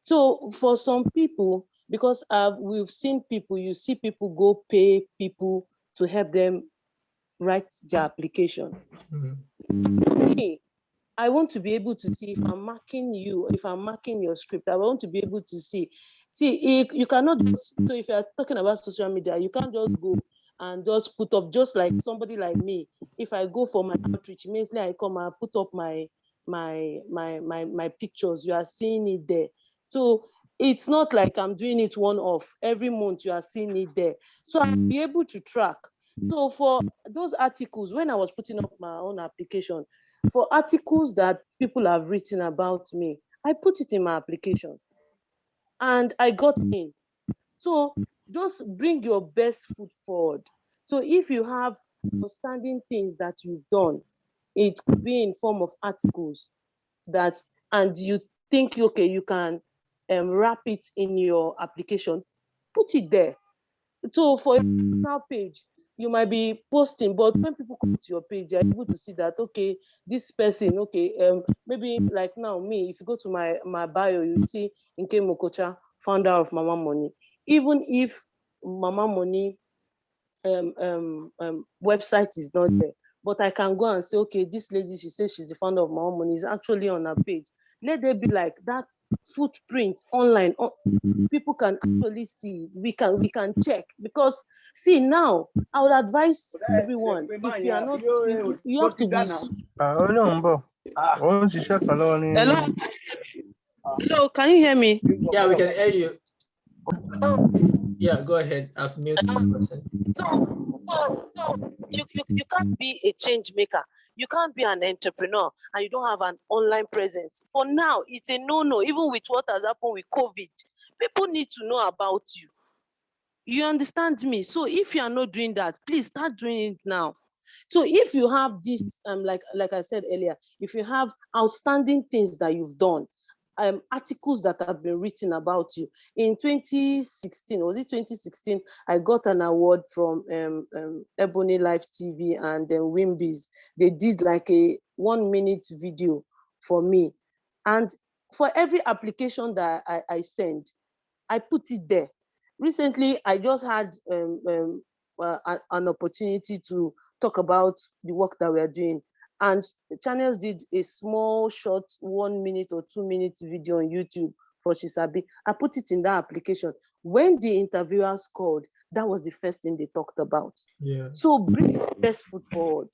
So for some people, because we've seen people, you see people go pay people to help them write their application. Me, I want to be able to see if I'm marking you, if I'm marking your script, I want to be able to see. You cannot just, so if you're talking about social media, you can't just go and just put up, just like somebody like me. If I go for my outreach, immediately I come and put up my pictures, you are seeing it there. So it's not like I'm doing it one off. Every month you are seeing it there. So I'll be able to track. So for those articles, when I was putting up my own application, for articles that people have written about me, I put it in my application and I got in. So just bring your best foot forward. So if you have outstanding things that you've done, it could be in form of articles that, and you think, okay, you can wrap it in your application, put it there. So for a personal page, you might be posting, but when people come to your page, you're able to see that, okay, this person, okay, maybe like now me, if you go to my bio, you see Nke Mokocha, founder of Mama Money. Even if Mama Money website is not there, but I can go and say, okay, this lady, she says she's the founder of Mama Money, is actually on her page. Let there be like that footprint online. People can actually see. We can check, because see now, I would advise everyone, if you are not, you have to be. Hello, hello, can you hear me? Yeah, we can hear you. Yeah, go ahead. I've muted the person. So you can't be a change maker. You can't be an entrepreneur and you don't have an online presence. For now, it's a no-no. Even with what has happened with COVID, people need to know about you. You understand me? So if you are not doing that, please start doing it now. So if you have this, like I said earlier, if you have outstanding things that you've done, articles that have been written about you. In 2016, was it 2016? I got an award from Ebony Life TV and Wimbies. They did like a 1-minute video for me. And for every application that I send, I put it there. Recently, I just had an opportunity to talk about the work that we are doing. And the channels did a small, short 1 minute or 2 minute video on YouTube for Shisabi. I put it in that application. When the interviewers called, that was the first thing they talked about. Yeah. So bring your best foot forward.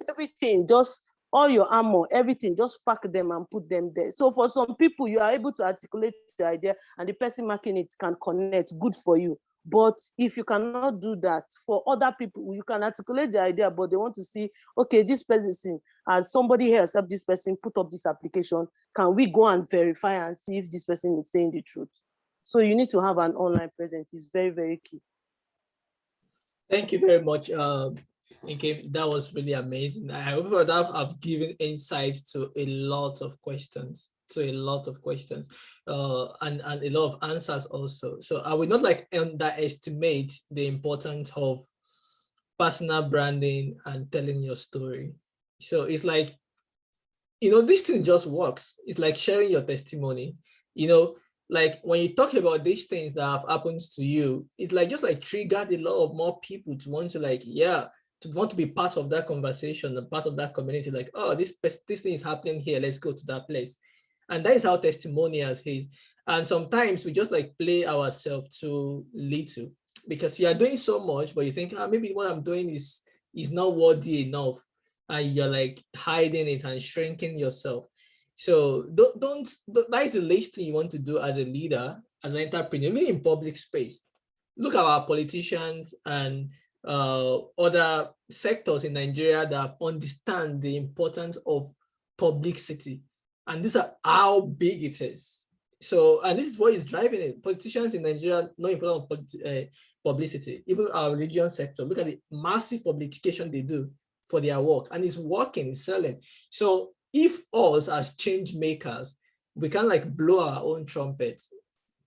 Everything, just all your armor, everything, just pack them and put them there. So for some people, you are able to articulate the idea and the person marking it can connect, good for you. But if you cannot do that, for other people, you can articulate the idea, but they want to see, okay, this person, as somebody else help this person put up this application, can we go and verify and see if this person is saying the truth? So you need to have an online presence. It's very, very key. Thank you very much. That was really amazing. I hope that I've given insight to a lot of questions, and a lot of answers also. So I would not like underestimate the importance of personal branding and telling your story. So it's like, this thing just works. It's like sharing your testimony, like when you talk about these things that have happened to you, it's like just like triggered a lot of more people to want to to want to be part of that conversation and part of that community. Like, oh, this thing is happening here. Let's go to that place. And that is how testimonials is. And sometimes we just like play ourselves too little because you are doing so much, but you think, maybe what I'm doing is not worthy enough. And you're like hiding it and shrinking yourself. So that is the least thing you want to do as a leader, as an entrepreneur, really in public space. Look at our politicians and other sectors in Nigeria that understand the importance of publicity. And these are how big it is. So, and this is what is driving it. Politicians in Nigeria know important of publicity. Even our religion sector, look at the massive publication they do for their work, and it's working, it's selling. So if us as change makers, we can like blow our own trumpet,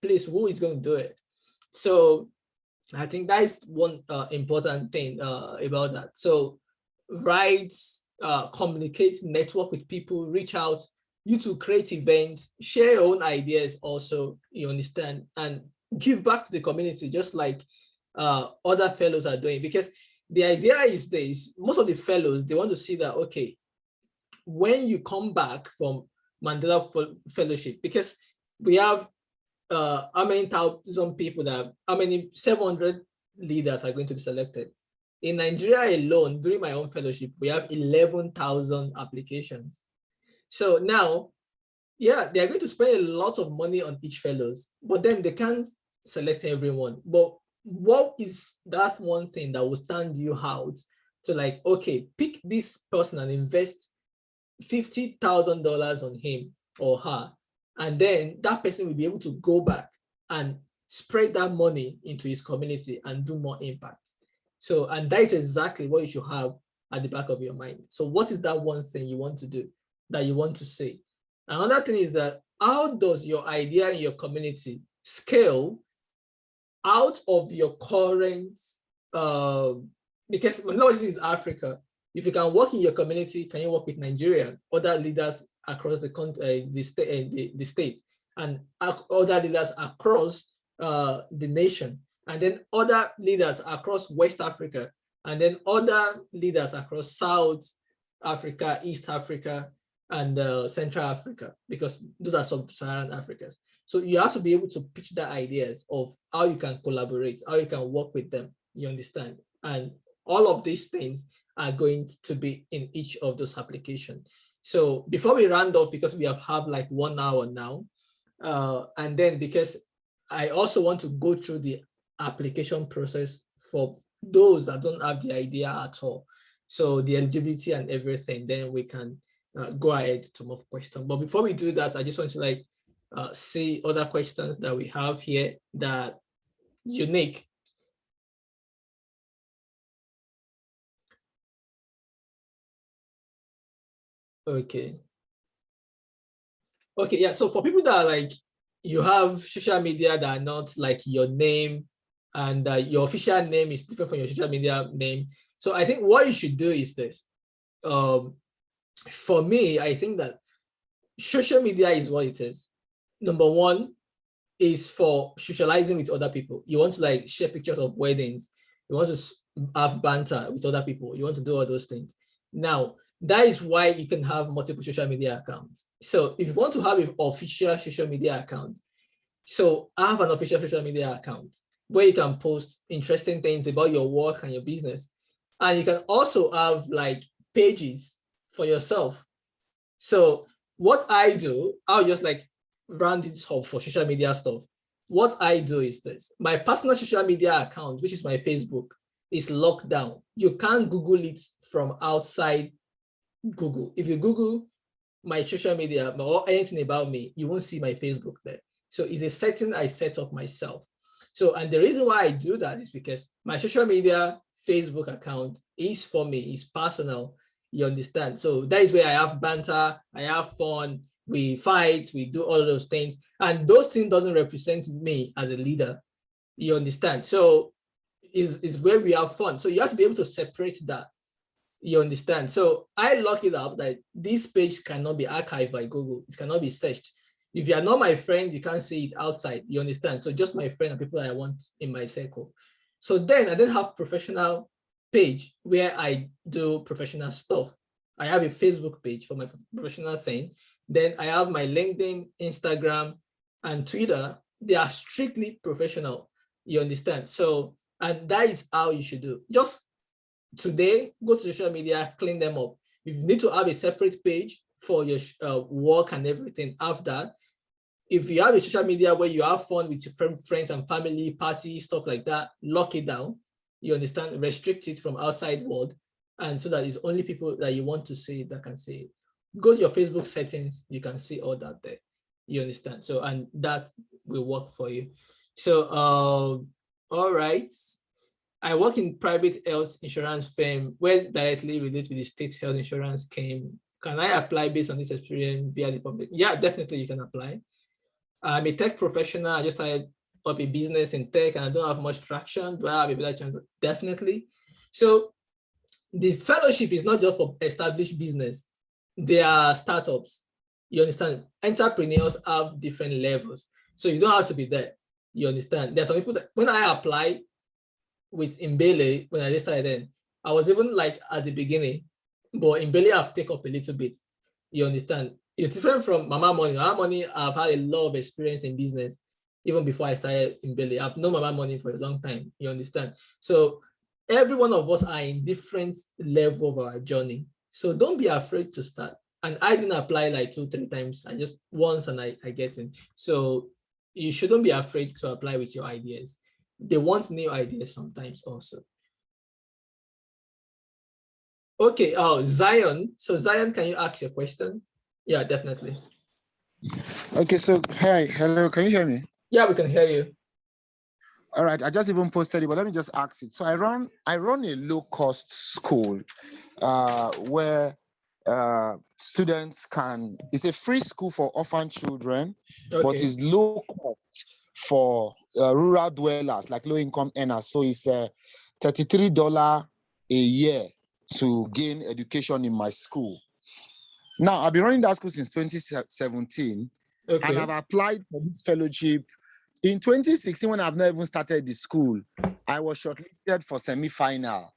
please, who is going to do it? So I think that is one important thing about that. So write, communicate, network with people, reach out, you to create events, share your own ideas also, you understand, and give back to the community, just like other fellows are doing. Because the idea is this, most of the fellows, they want to see that, okay, when you come back from Mandela Fellowship, because we have how many thousand people that, how many 700 leaders are going to be selected. In Nigeria alone, during my own fellowship, we have 11,000 applications. So now, yeah, they're going to spend a lot of money on each fellows, but then they can't select everyone. But what is that one thing that will stand you out to like, okay, pick this person and invest $50,000 on him or her, and then that person will be able to go back and spread that money into his community and do more impact. So, and that is exactly what you should have at the back of your mind. So what is that one thing you want to do, that you want to say? Another thing is that, how does your idea in your community scale out of your current, because technology is Africa. If you can work in your community, can you work with Nigeria, other leaders across the country, the state, and other leaders across the nation, and then other leaders across West Africa, and then other leaders across South Africa, East Africa, and Central Africa, because those are sub-Saharan Africans. So you have to be able to pitch the ideas of how you can collaborate, how you can work with them, you understand? And all of these things are going to be in each of those applications. So before we round off, because we have like 1 hour now, and then because I also want to go through the application process for those that don't have the idea at all. So the eligibility and everything, then we can go ahead to move questions. But before we do that, I just want to like see other questions that we have here that unique. Okay. Okay, yeah. So for people that are like, you have social media that are not like your name, and your official name is different from your social media name. So I think what you should do is this. For me, I think that social media is what it is. Number one is for socializing with other people. You want to like share pictures of weddings. You want to have banter with other people. You want to do all those things. Now, that is why you can have multiple social media accounts. So if you want to have an official social media account, so I have an official social media account where you can post interesting things about your work and your business. And you can also have like pages for yourself. So what I do, I'll just like run this up for social media stuff. What I do is this: my personal social media account, which is my Facebook, is locked down. You can't Google it from outside Google. If you Google my social media or anything about me, you won't see my Facebook there. So it's a setting I set up myself. So, and the reason why I do that is because my social media Facebook account is for me, it's personal, you understand? So that is where I have banter, I have fun, we fight, we do all of those things. And those things doesn't represent me as a leader, you understand? So is where we have fun. So you have to be able to separate that. You understand? So I lock it up that this page cannot be archived by Google. It cannot be searched. If you are not my friend, you can't see it outside. You understand? So just my friend and people I want in my circle. So then I then have professional page where I do professional stuff. I have a Facebook page for my professional thing. Then I have my LinkedIn, Instagram, and Twitter. They are strictly professional. You understand? So, and that is how you should do. Just today, go to social media, clean them up. If you need to have a separate page for your work and everything. After, if you have a social media where you have fun with your friends and family, parties, stuff like that, lock it down. You understand? Restrict it from outside world, and so that it's only people that you want to see that can see it. Go to your Facebook settings, you can see all that there. You understand? So, and that will work for you. So, all right. I work in private health insurance firm where directly related with the state health insurance scheme. Can I apply based on this experience via the public? Yeah, definitely you can apply. I'm a tech professional. I just started up a business in tech and I don't have much traction. Do I have a better chance? Definitely. So the fellowship is not just for established business. They are startups. You understand? Entrepreneurs have different levels. So you don't have to be there. You understand? There's some people that when I apply with Mbele, when I just started then, I was even like at the beginning, but Mbele I've taken up a little bit. You understand? It's different from Mama Money. Mama Money, I've had a lot of experience in business even before I started Mbele. I've known Mama Money for a long time. You understand? So every one of us are in different level of our journey. So don't be afraid to start. And I didn't apply like 2-3 times. I just once and I get in. So you shouldn't be afraid to apply with your ideas. They want new ideas sometimes also. Okay, Zion. So Zion, can you ask your question? Yeah, definitely. Okay, so hi, hello, can you hear me? Yeah, we can hear you. All right, I just even posted it, but let me just ask it. So I run a low-cost school where students can, it's a free school for orphan children, but Okay. it's low cost for rural dwellers, like low-income earners. So it's $33 a year to gain education in my school. Now, I've been running that school since 2017, and Okay. I've applied for this fellowship. In 2016, when I've not even started the school, I was shortlisted for semi-final,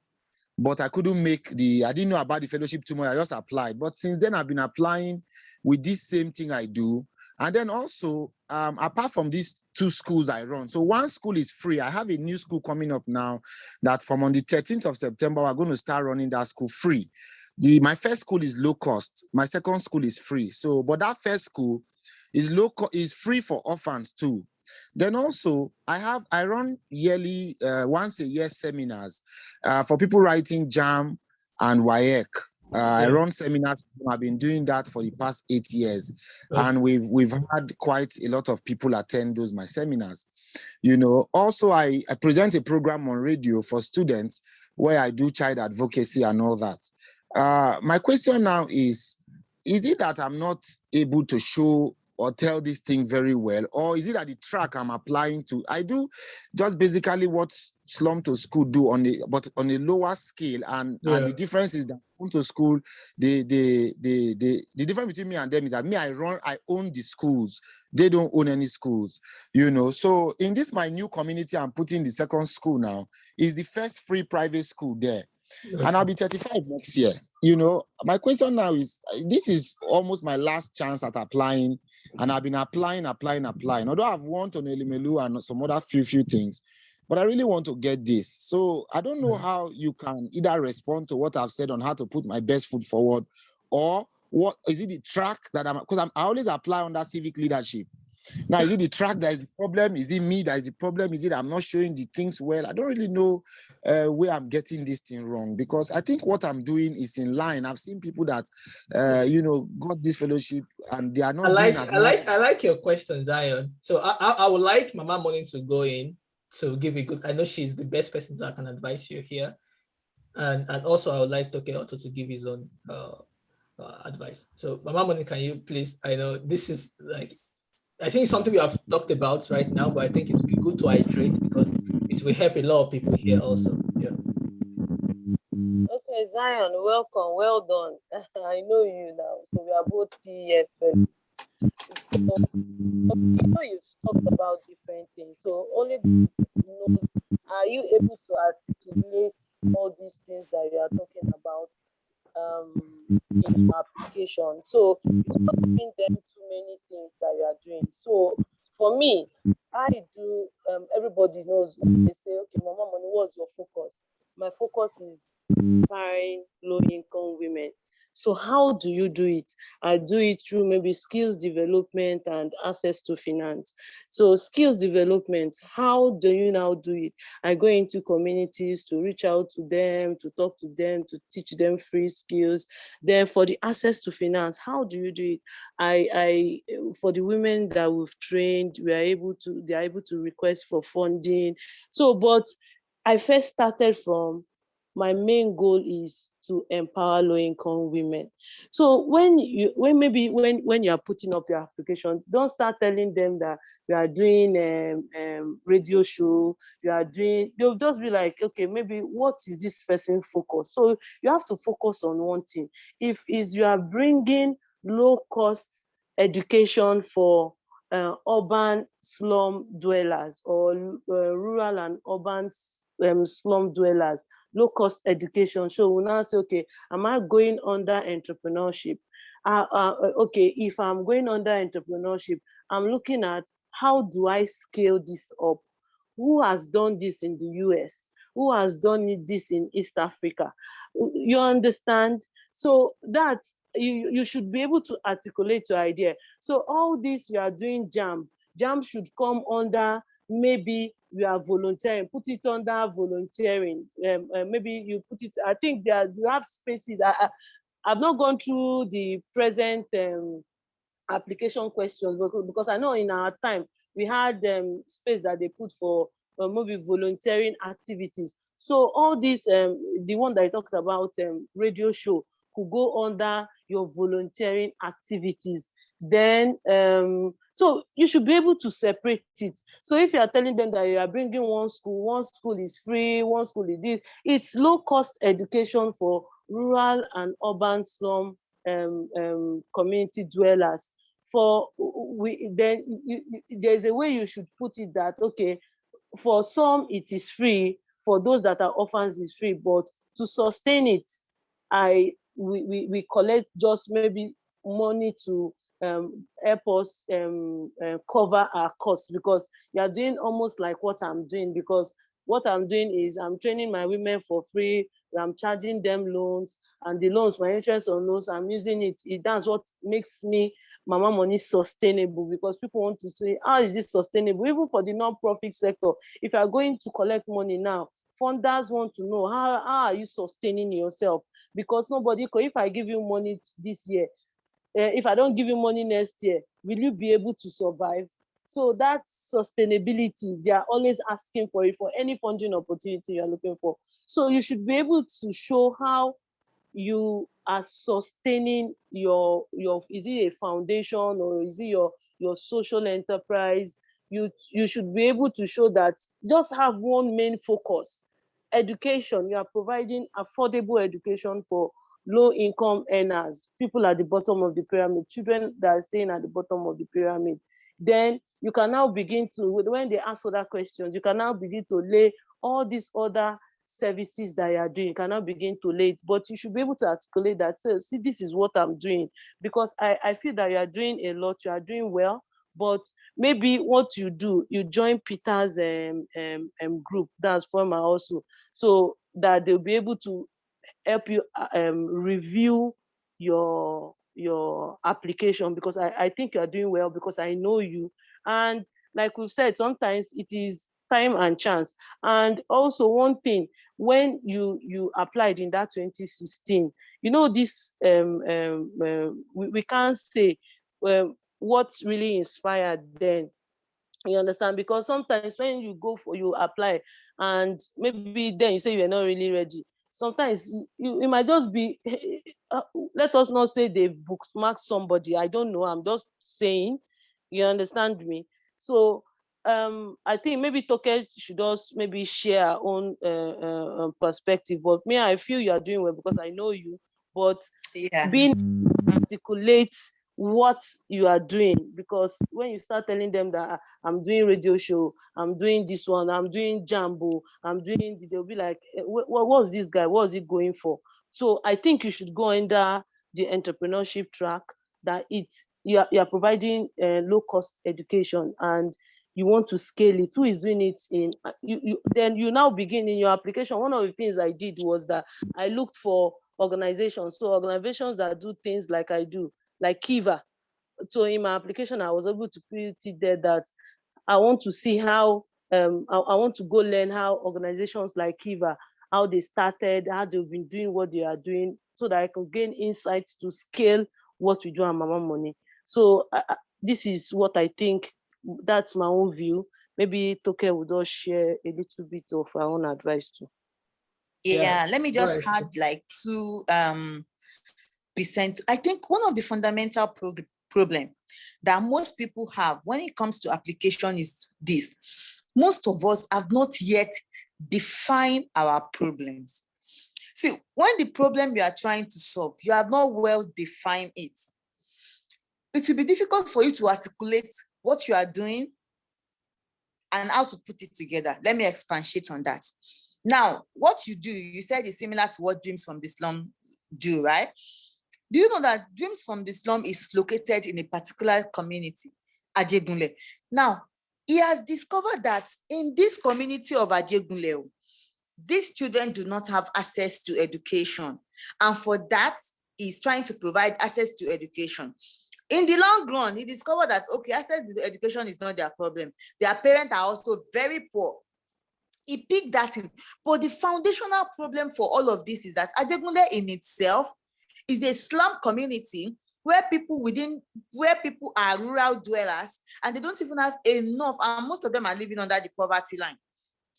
but I couldn't I didn't know about the fellowship too much. I just applied. But since then, I've been applying with this same thing I do. And then also, apart from these 2 schools I run, so one school is free. I have a new school coming up now that from on the 13th of September, we're going to start running that school free. My first school is low cost. My second school is free. So, but that first school is free for orphans too. Then also, I run yearly, once a year seminars for people writing JAM and WAEC. I run seminars. I've been doing that for the past 8 years, and we've had quite a lot of people attend my seminars. You know, also I present a program on radio for students where I do child advocacy and all that. My question now is it that I'm not able to show or tell this thing very well, or is it that the track I'm applying to, I do just basically what Slum to School do but on a lower scale, and the difference is that to school, the difference between me and them is that I own the schools. They don't own any schools, you know. So in this my new community, I'm putting the second school now, is the first free private school there. And I'll be 35 next year. You know, my question now is, this is almost my last chance at applying, and I've been applying. Although I've won on Elimelu and some other few things, but I really want to get this. So I don't know how you can either respond to what I've said on how to put my best foot forward, or what is it the track that I always apply under civic leadership. Now, is it the track that is the problem? Is it me that is the problem? Is it I'm not showing the things well? I don't really know where I'm getting this thing wrong, because I think what I'm doing is in line. I've seen people that, you know, got this fellowship and they are not doing as much. I like your question, Zion. So I would like Mama Money to go in to give a good, I know she's the best person that can advise you here. And also I would like Toke Otto to give his own advice. So Mama Money, can you please, I know this is like, I think it's something we have talked about right now, but I think it's good to iterate because it will help a lot of people here also. Yeah. Okay, Zion, welcome. Well done. I know you now. So we are both TEF fellows. So you know you've talked about different things. So only knows, are you able to articulate all these things that you are talking about in your application? So it's not giving them too many things that you are doing. So for me, I do, everybody knows when they say, okay, Mama Money, what's your focus? My focus is empowering low-income women. So how do you do it? I do it through maybe skills development and access to finance. So skills development, how do you now do it? I go into communities to reach out to them, to talk to them, to teach them free skills. Then for the access to finance, how do you do it? I for the women that we've trained, they are able to request for funding. So, but I first started from, my main goal is to empower low-income women. So when you are putting up your application, don't start telling them that you are doing radio show, you are doing, they'll just be like, okay, maybe what is this person focus? So you have to focus on one thing. If is you are bringing low-cost education for urban slum dwellers, or rural and urban slum dwellers, low-cost education. So we'll now say, okay, am I going under entrepreneurship? Okay, if I'm going under entrepreneurship, I'm looking at how do I scale this up? Who has done this in the US? Who has done this in East Africa? You understand? So that you should be able to articulate your idea. So all this you are doing jam should come under, maybe you are volunteering, put it under volunteering. Maybe you put it, I think you have spaces. I've not gone through the present application questions, because I know in our time we had space that they put for maybe volunteering activities. So all these, the one that I talked about, radio show, could go under your volunteering activities. Then so you should be able to separate it. So if you are telling them that you are bringing one school is free, one school is this, it's low cost education for rural and urban slum community dwellers. There's a way you should put it, that okay, for some it is free, for those that are orphans is free, but to sustain it, we collect just maybe money to help us cover our costs, because you are doing almost like what I'm doing. Because what I'm doing is I'm training my women for free, I'm charging them loans, and the loans, my interest on loans, I'm using it. That's what makes me Mama Money sustainable, because people want to say, how is this sustainable? Even for the non-profit sector, if you are going to collect money now, funders want to know, how are you sustaining yourself? Because nobody, if I give you money this year, if I don't give you money next year, will you be able to survive? So that sustainability, they are always asking for it for any funding opportunity you're looking for. So you should be able to show how you are sustaining your is it a foundation, or is it your social enterprise? You should be able to show that, just have one main focus: education. You are providing affordable education for low income earners, people at the bottom of the pyramid, children that are staying at the bottom of the pyramid. Then you can now begin to, when they ask other questions, you can now begin to lay all these other services that you are doing, you can now begin to lay it. But you should be able to articulate that, say, see, this is what I'm doing, because I feel that you are doing a lot, you are doing well, but maybe what you do, you join Peter's group, that's former also, so that they'll be able to help you review your application, because I think you are doing well, because I know you. And like we've said, sometimes it is time and chance. And also one thing, when you applied in that 2016, you know, this we can't say what really inspired then. You understand? Because sometimes when you apply, and maybe then you say you're not really ready, sometimes you might just be let us not say they bookmark somebody, I don't know, I'm just saying. You understand me? So I think maybe Toke should just maybe share her own perspective. But me, I feel you are doing well, because I know you. But Yeah. being articulate what you are doing, because when you start telling them that I'm doing radio show, I'm doing this one, I'm doing Jambo, I'm doing, they'll be like, what's this guy, what's he going for? So I think you should go under the entrepreneurship track, that you are providing low cost education, and you want to scale it. Who is doing it in then you now begin in your application. One of the things I did was that I looked for organizations. So organizations that do things like I do, like Kiva. So in my application, I was able to put it there that I want to see how, I want to go learn how organizations like Kiva, how they started, how they've been doing what they are doing, so that I can gain insights to scale what we do at Mama Money. So this is what I think, that's my own view. Maybe Toke would also share a little bit of our own advice too. Yeah, let me just right. add like 2%. I think one of the fundamental problem that most people have when it comes to application is this. Most of us have not yet defined our problems. See, when the problem you are trying to solve, you have not well defined it, it will be difficult for you to articulate what you are doing and how to put it together. Let me expatiate on that. Now, what you do, you said is similar to what Dreams from the Slum do, right? Do you know that Dreams from the Slum is located in a particular community, Ajegunle? Now, he has discovered that in this community of Ajegunle, these children do not have access to education. And for that, he's trying to provide access to education. In the long run, he discovered that, okay, access to education is not their problem. Their parents are also very poor. He picked that in. But the foundational problem for all of this is that Ajegunle in itself is a slum community where people are rural dwellers and they don't even have enough, and most of them are living under the poverty line.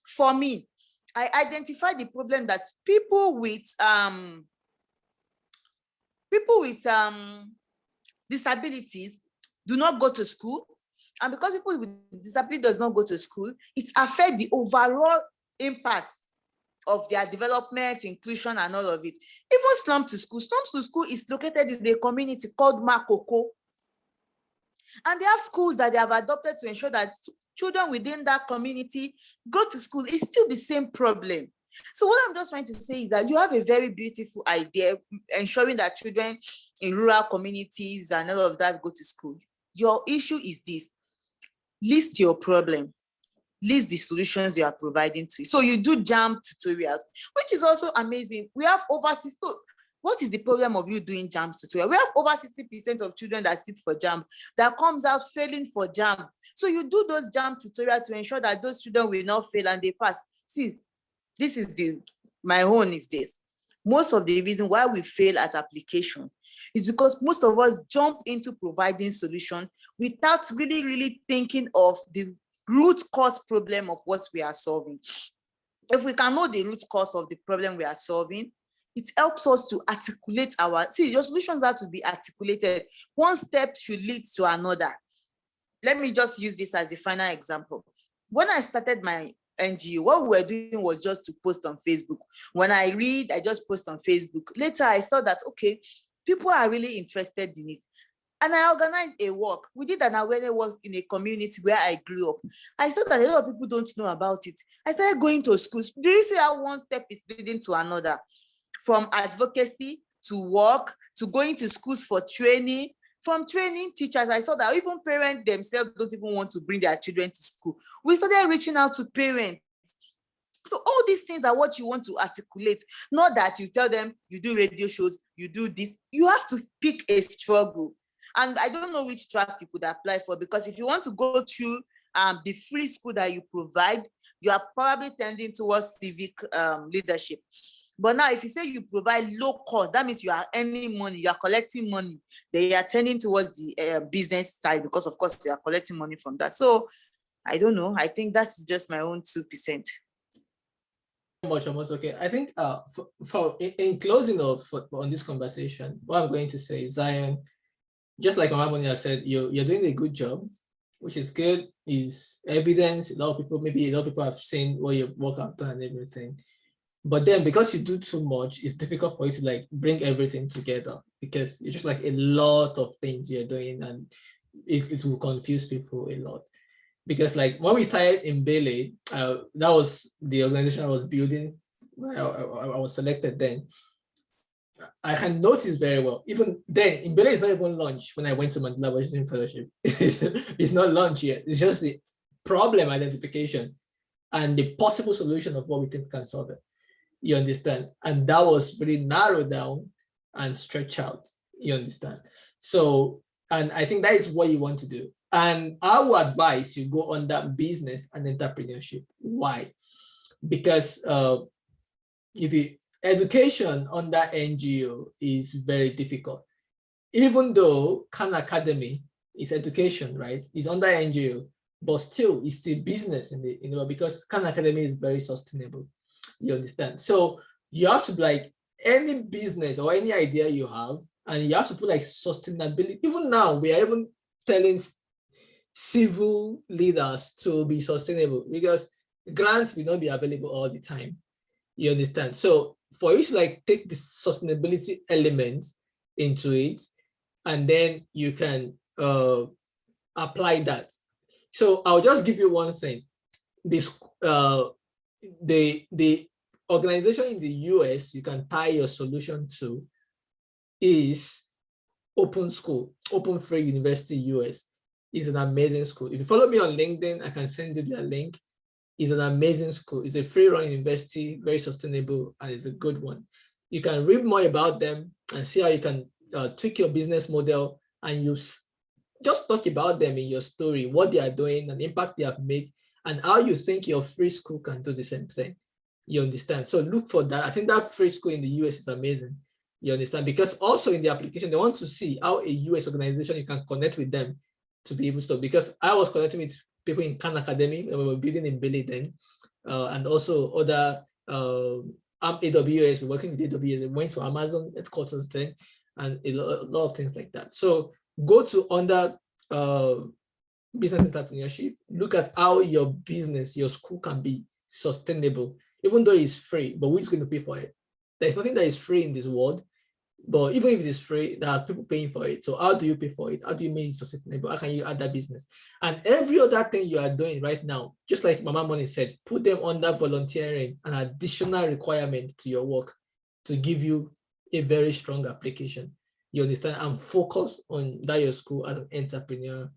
For me, I identified the problem that people with disabilities do not go to school, and because people with disability does not go to school, it affects the overall impact of their development, inclusion, and all of it. Even Slum to School is located in a community called Makoko. And they have schools that they have adopted to ensure that children within that community go to school. It's still the same problem. So what I'm just trying to say is that you have a very beautiful idea, ensuring that children in rural communities and all of that go to school. Your issue is this: list your problem, list the solutions you are providing to it. So you do JAM tutorials, which is also amazing. We have over 60. What is the problem of you doing JAM tutorial? We have over 60% of children that sit for JAM that comes out failing for JAM. So you do those JAM tutorials to ensure that those children will not fail and they pass. See, this is my own is this. Most of the reason why we fail at application is because most of us jump into providing solution without really, really thinking of the root cause problem of what we are solving. If we can know the root cause of the problem we are solving, it helps us to articulate your solutions have to be articulated. One step should lead to another. Let me just use this as the final example. When I started my NGO, what we were doing was just to post on Facebook. When I read, I just post on Facebook. Later, I saw that, okay, people are really interested in it. And I organized a walk. We did an awareness walk in a community where I grew up. I saw that a lot of people don't know about it. I started going to schools. Do you see how one step is leading to another? From advocacy to work, to going to schools for training. From training teachers, I saw that even parents themselves don't even want to bring their children to school. We started reaching out to parents. So all these things are what you want to articulate, not that you tell them you do radio shows, you do this. You have to pick a struggle. And I don't know which track you could apply for, because if you want to go through the free school that you provide, you are probably tending towards civic leadership. But now, if you say you provide low cost, that means you are earning money, you are collecting money. They are tending towards the business side, because of course you are collecting money from that. So I don't know. I think that's just my own 2%. Much almost okay. I think in closing on this conversation, what I'm going to say is, Zion, just like Mama said, you're doing a good job, which is good, is evidence. A lot of people have seen what your work have done and everything. But then because you do too much, it's difficult for you to like bring everything together, because it's just like a lot of things you're doing, and it will confuse people a lot. Because like when we started in Mbele, that was the organization I was building. I was selected then. I can notice very well, even then, Mbele is not even launched when I went to Mandela Washington Fellowship. It's not launched yet. It's just the problem identification and the possible solution of what we think can solve it. You understand? And that was really narrowed down and stretched out. You understand? So, and I think that is what you want to do. And I would advise you go on that business and entrepreneurship. Why? Because if you education on that NGO is very difficult. Even though Khan Academy is education, right? It's under NGO, but still it's still business in the because Khan Academy is very sustainable. You understand? So you have to be like any business or any idea you have, and you have to put like sustainability. Even now, we are even telling civil leaders to be sustainable because grants will not be available all the time. You understand? So for you to like take the sustainability element into it, and then you can apply that. So I'll just give you one thing. This the organization in the US you can tie your solution to is Open School, Open Free University US. Is an amazing school. If you follow me on LinkedIn, I can send you their link. It's an amazing school. It's a free-run university, very sustainable, and it's a good one. You can read more about them and see how you can tweak your business model, and you just talk about them in your story, what they are doing, and the impact they have made, and how you think your free school can do the same thing. You understand? So look for that. I think that free school in the US is amazing. You understand? Because also in the application, they want to see how a US organization you can connect with them to be able to, because I was connecting with people in Khan Academy, we were building in Billy then, and also other AWS, we're working with AWS, we went to Amazon headquarters then, and a lot of things like that. So go to under business entrepreneurship, look at how your business, your school can be sustainable, even though it's free, but who's going to pay for it? There's nothing that is free in this world. But even if it is free, there are people paying for it. So how do you pay for it? How do you make it sustainable? How can you add that business? And every other thing you are doing right now, just like Mama Money said, put them under volunteering, an additional requirement to your work to give you a very strong application. You understand? And focus on that your school as an entrepreneur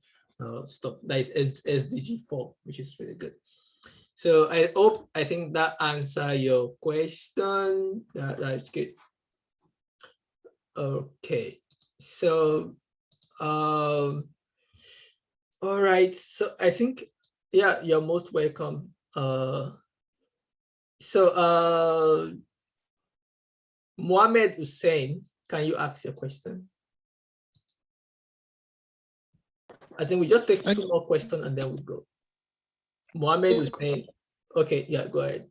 stuff. That is SDG 4, which is really good. So I think that answer your question. That's good. Okay, so all right, so I think, yeah, you're most welcome. Mohammed Hussein, can you ask your question? I think we just take 2 more questions and then we go. Mohammed Hussein, okay, yeah, go ahead.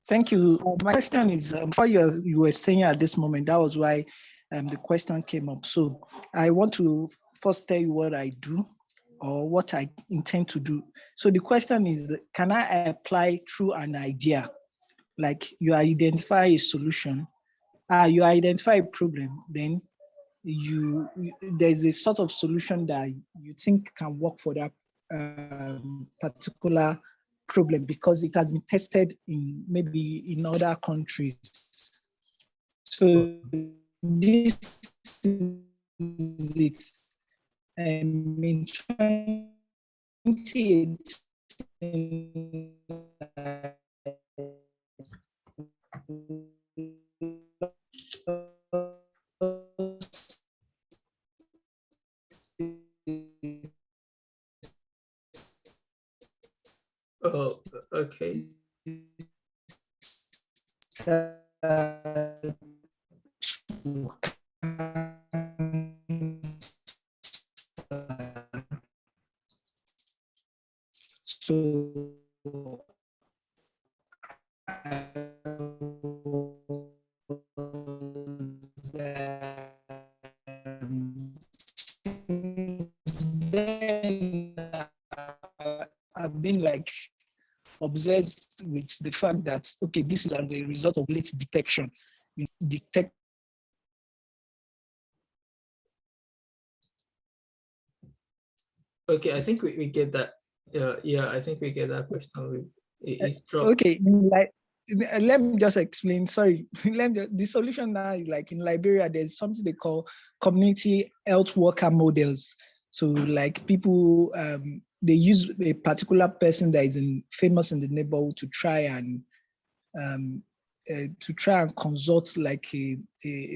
Thank you. My question is, before you were saying at this moment, that was why the question came up. So I want to first tell you what I do or what I intend to do. So the question is, can I apply through an idea? Like you identify a solution, you identify a problem, then there's a sort of solution that you think can work for that particular problem because it has been tested in maybe in other countries. So this is it. In 2018, oh, okay. So then I've been like obsessed with the fact that, okay, this is as a result of late detection. You detect. Okay, I think we get that. Yeah, I think we get that question. It's okay, like let me just explain. Sorry, the solution now is like in Liberia, there's something they call community health worker models. So like people they use a particular person that is famous in the neighborhood to try and consult, like a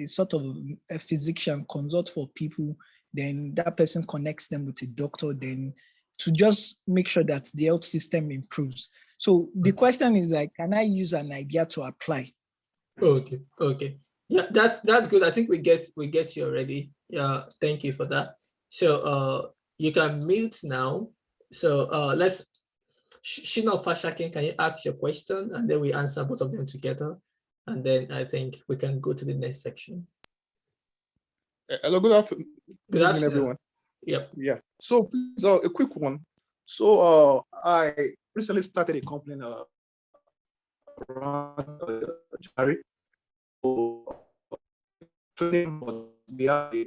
sort of a physician consult for people. Then that person connects them with a doctor, then to just make sure that the health system improves. So the question is like, can I use an idea to apply? Okay. Yeah, that's good. I think we get you already. Yeah, thank you for that. So you can mute now. So let's Shino Fashakin, can you ask your question and then we answer both of them together? And then I think we can go to the next section. Hello, good afternoon. Good evening, afternoon. everyone. Yep. Yeah. So please, a quick one. So I recently started a company around January. So training was we have a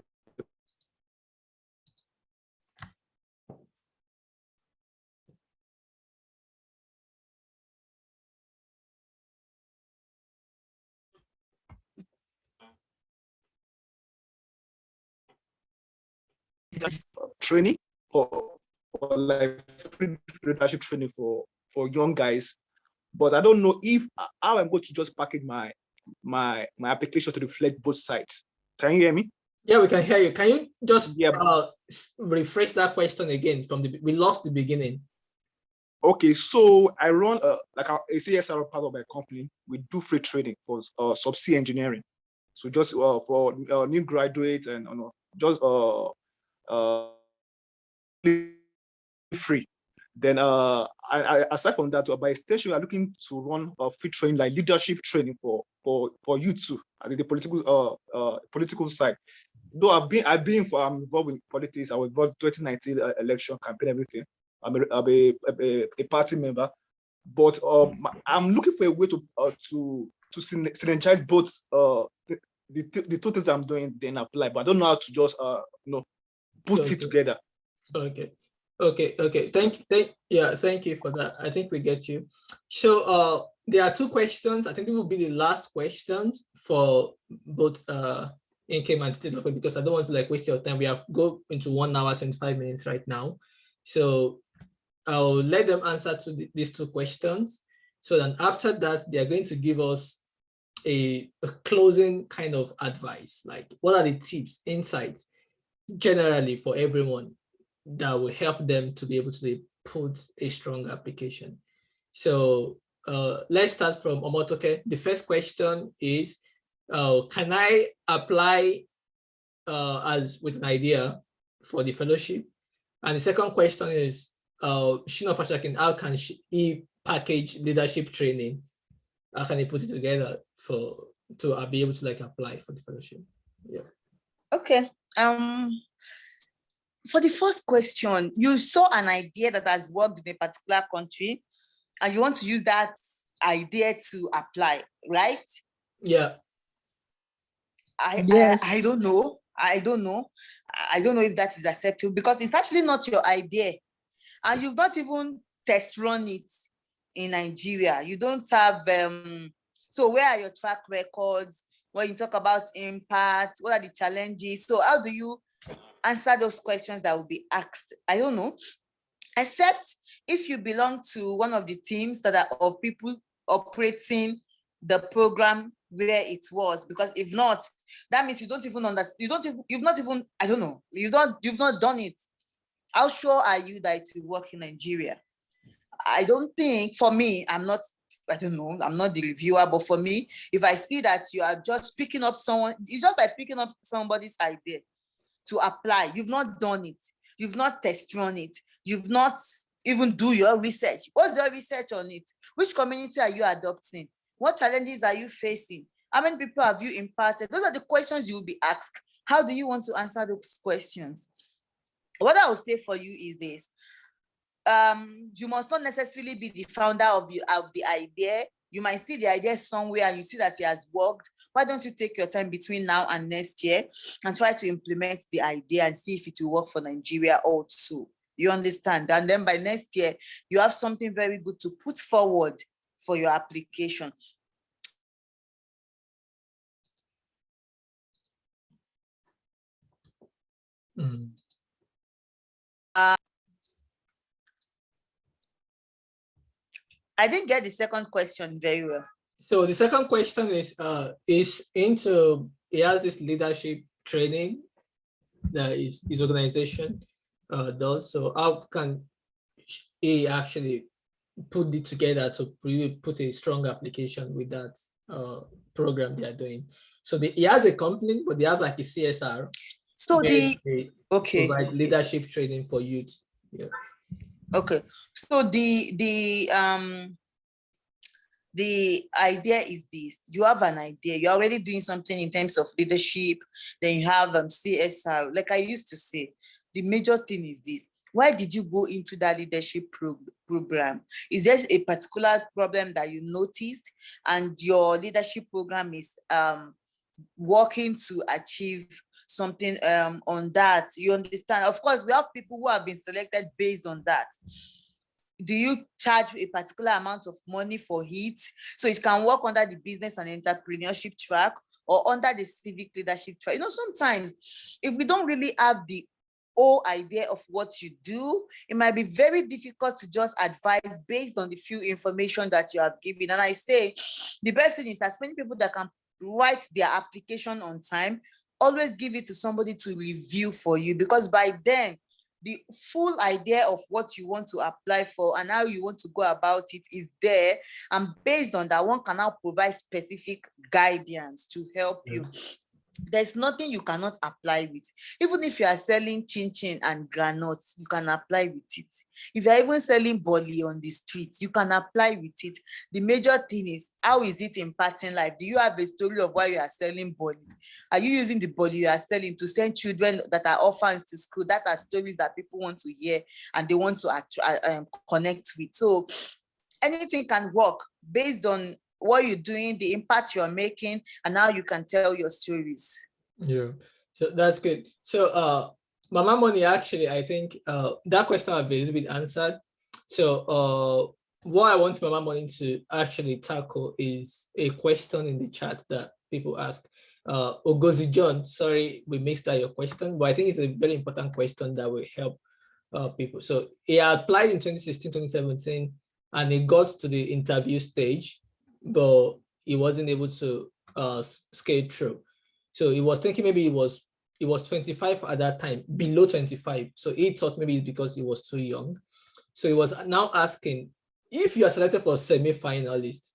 training for like free leadership training for young guys. But I don't know if how I'm going to just package my application to reflect both sides. Can you hear me? Yeah, we can hear you. Can you just Yeah. rephrase that question again from we lost the beginning. Okay, so I run like a CSR part of my company. We do free training for subsea engineering. So just for new graduates and just free. Then I aside from that, by extension, we are looking to run free training like leadership training for you too, at the political side. Though I'm involved in politics. I was involved in 2019 election campaign, everything. I'm a party member, but I'm looking for a way to synergize both the two things I'm doing, then apply. But I don't know how to just put it together. Okay. Thank you for that. I think we get you. So there are two questions. I think it will be the last questions for both Income and Tito, because I don't want to like waste your time. We have go into 1 hour 25 minutes right now. So I'll let them answer to these two questions. So then after that, they are going to give us a closing kind of advice, like what are the tips, insights, generally for everyone that will help them to be able to put a strong application. So let's start from Omotoke. The first question is, can I apply as with an idea for the fellowship? And the second question is, Shino Fashakin, how can he package leadership training? How can he put it together to be able to like apply for the fellowship? Yeah. Okay. For the first question, you saw an idea that has worked in a particular country and you want to use that idea to apply, right? Yeah. I Yes. don't know. I don't know if that is acceptable because it's actually not your idea. And you've not even test run it in Nigeria. You don't have, so where are your track records? When you talk about impact, what are the challenges? So how do you answer those questions that will be asked? I don't know. Except if you belong to one of the teams that are of people operating the program where it was, because if not, that means you don't even understand. You've not even, I don't know. You've not done it. How sure are you that it will work in Nigeria? I don't think, for me, I don't know, I'm not the reviewer, but for me, if I see that you are just picking up someone, it's just like picking up somebody's idea to apply. You've not done it. You've not test run it. You've not even do your research. What's your research on it? Which community are you adopting? What challenges are you facing? How many people have you impacted? Those are the questions you will be asked. How do you want to answer those questions? What I will say for you is this. You must not necessarily be the founder of the idea. You might see the idea somewhere and you see that it has worked. Why don't you take your time between now and next year and try to implement the idea and see if it will work for Nigeria also? You understand? And then by next year, you have something very good to put forward for your application. I didn't get the second question very well. So the second question is into, he has this leadership training that his organization does. So how can he actually put it together to really put a strong application with that program they are doing? So he has a company, but they have like a CSR. So they okay, provide leadership training for youth. Yeah. Okay. So the idea is this: you have an idea, you're already doing something in terms of leadership, then you have CSR. Like I used to say, the major thing is this: why did you go into that leadership program? Is there a particular problem that you noticed and your leadership program is working to achieve something on that? You understand? Of course, we have people who have been selected based on that. Do you charge a particular amount of money for it so it can work under the business and entrepreneurship track or under the civic leadership track? You know, sometimes if we don't really have the whole idea of what you do, it might be very difficult to just advise based on the few information that you have given. And I say the best thing is as many people that can write their application on time, always give it to somebody to review for you, because by then the full idea of what you want to apply for and how you want to go about it is there, and based on that, one can now provide specific guidance to help you. There's nothing you cannot apply with. Even if you are selling chin chin and granuts, you can apply with it. If you're even selling bolly on the streets, you can apply with it. The major thing is, how is it impacting life? Do you have a story of why you are selling bolly? Are you using the bolly you are selling to send children that are orphans to school? That are stories that people want to hear and they want to connect with. So anything can work based on what you're doing, the impact you're making, and how you can tell your stories. Yeah, so that's good. So Mama Money, actually, I think that question has been a little bit answered. So what I want Mama Money to actually tackle is a question in the chat that people ask. Ogozi John, sorry, we missed out your question, but I think it's a very important question that will help people. So he applied in 2016, 2017, and he got to the interview stage, but he wasn't able to scale through. So he was thinking maybe he was 25 at that time, below 25. So he thought maybe it's because he was too young. So he was now asking, if you are selected for a semi-finalist,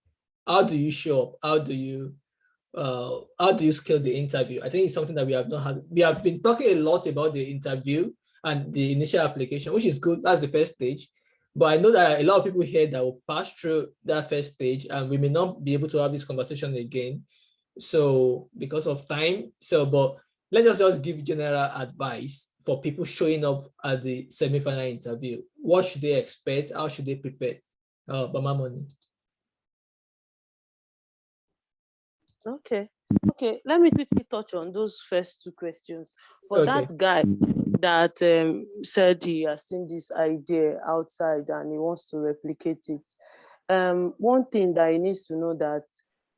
how do you show up? How do you scale the interview? I think it's something that we have not had. We have been talking a lot about the interview and the initial application, which is good. That's the first stage. But I know that a lot of people here that will pass through that first stage, and we may not be able to have this conversation again. So because of time, but let's just give general advice for people showing up at the semi-final interview. What should they expect? How should they prepare? Mama Money. Okay, let me quickly touch on those first two questions. For that guy that said he has seen this idea outside and he wants to replicate it, one thing that he needs to know that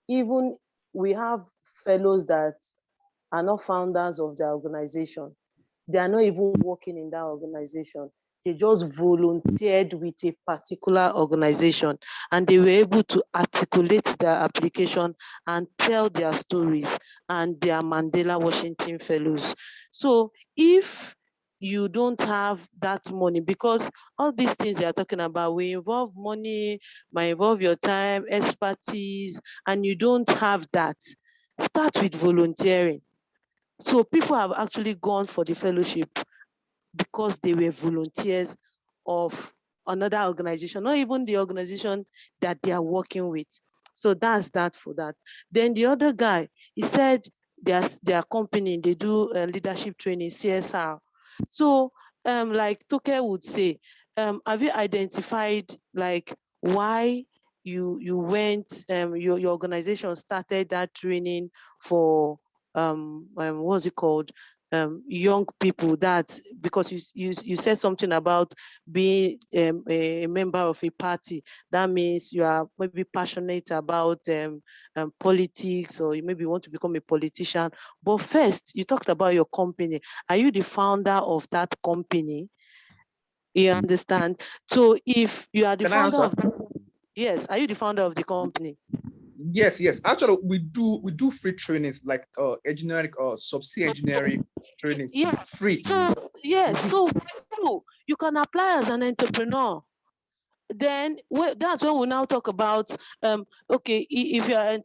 even we have fellows that are not founders of the organization. They are not even working in that organization. They just volunteered with a particular organization and they were able to articulate their application and tell their stories, and they are Mandela Washington Fellows. So if you don't have that money, because all these things they are talking about will involve money, might involve your time, expertise, and you don't have that, start with volunteering. So people have actually gone for the fellowship because they were volunteers of another organization, not even the organization that they are working with. So that's that for that. Then the other guy, he said their company, they do leadership training, CSR. So like Toke would say, have you identified like why you went, your organization started that training for what's it called? Young people, that because you said something about being a member of a party, that means you are maybe passionate about politics, or you maybe want to become a politician. But first, you talked about your company. Are you the founder of that company? You understand? So if you are the founder of Yes. Are you the founder of the company? Yes, yes. Actually, we do free trainings like engineering or subsea engineering trainings. Yeah. Free. So yes. We do. So you can apply as an entrepreneur. Then that's when we now talk about okay, if you are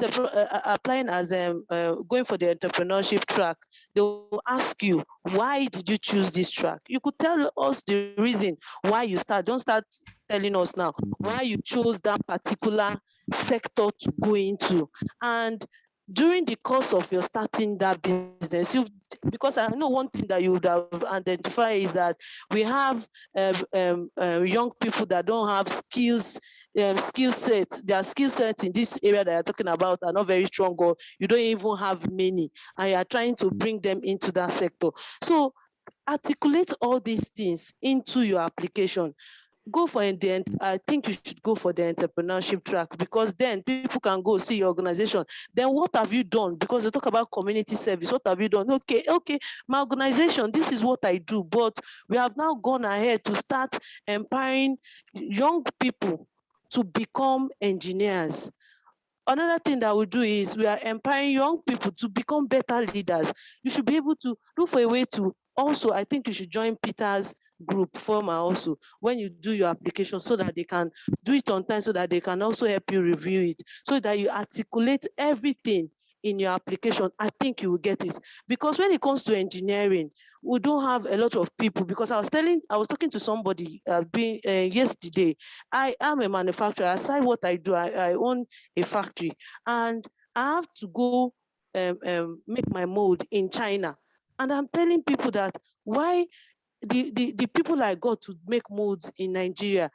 applying as going for the entrepreneurship track, they will ask you, why did you choose this track? You could tell us the reason why you start. Don't start telling us now why you chose that particular sector to go into. And during the course of your starting that business, because I know one thing that you would have identified is that we have young people that don't have skill sets. Their skill sets in this area that you're talking about are not very strong, or you don't even have many, and you are trying to bring them into that sector. So articulate all these things into your application. Go for I think you should go for the entrepreneurship track, because then people can go see your organization. Then what have you done? Because we talk about community service. What have you done? Okay, my organization, this is what I do, but we have now gone ahead to start empowering young people to become engineers. Another thing that we do is we are empowering young people to become better leaders. You should be able to look for a way to also, I think you should join Peter's group former also when you do your application, so that they can do it on time, so that they can also help you review it, so that you articulate everything in your application. I think you will get it. Because when it comes to engineering, we don't have a lot of people. Because I was talking to somebody yesterday. I am a manufacturer. Aside what I do, I own a factory, and I have to go make my mold in China. And I'm telling people that why the people I got to make molds in Nigeria,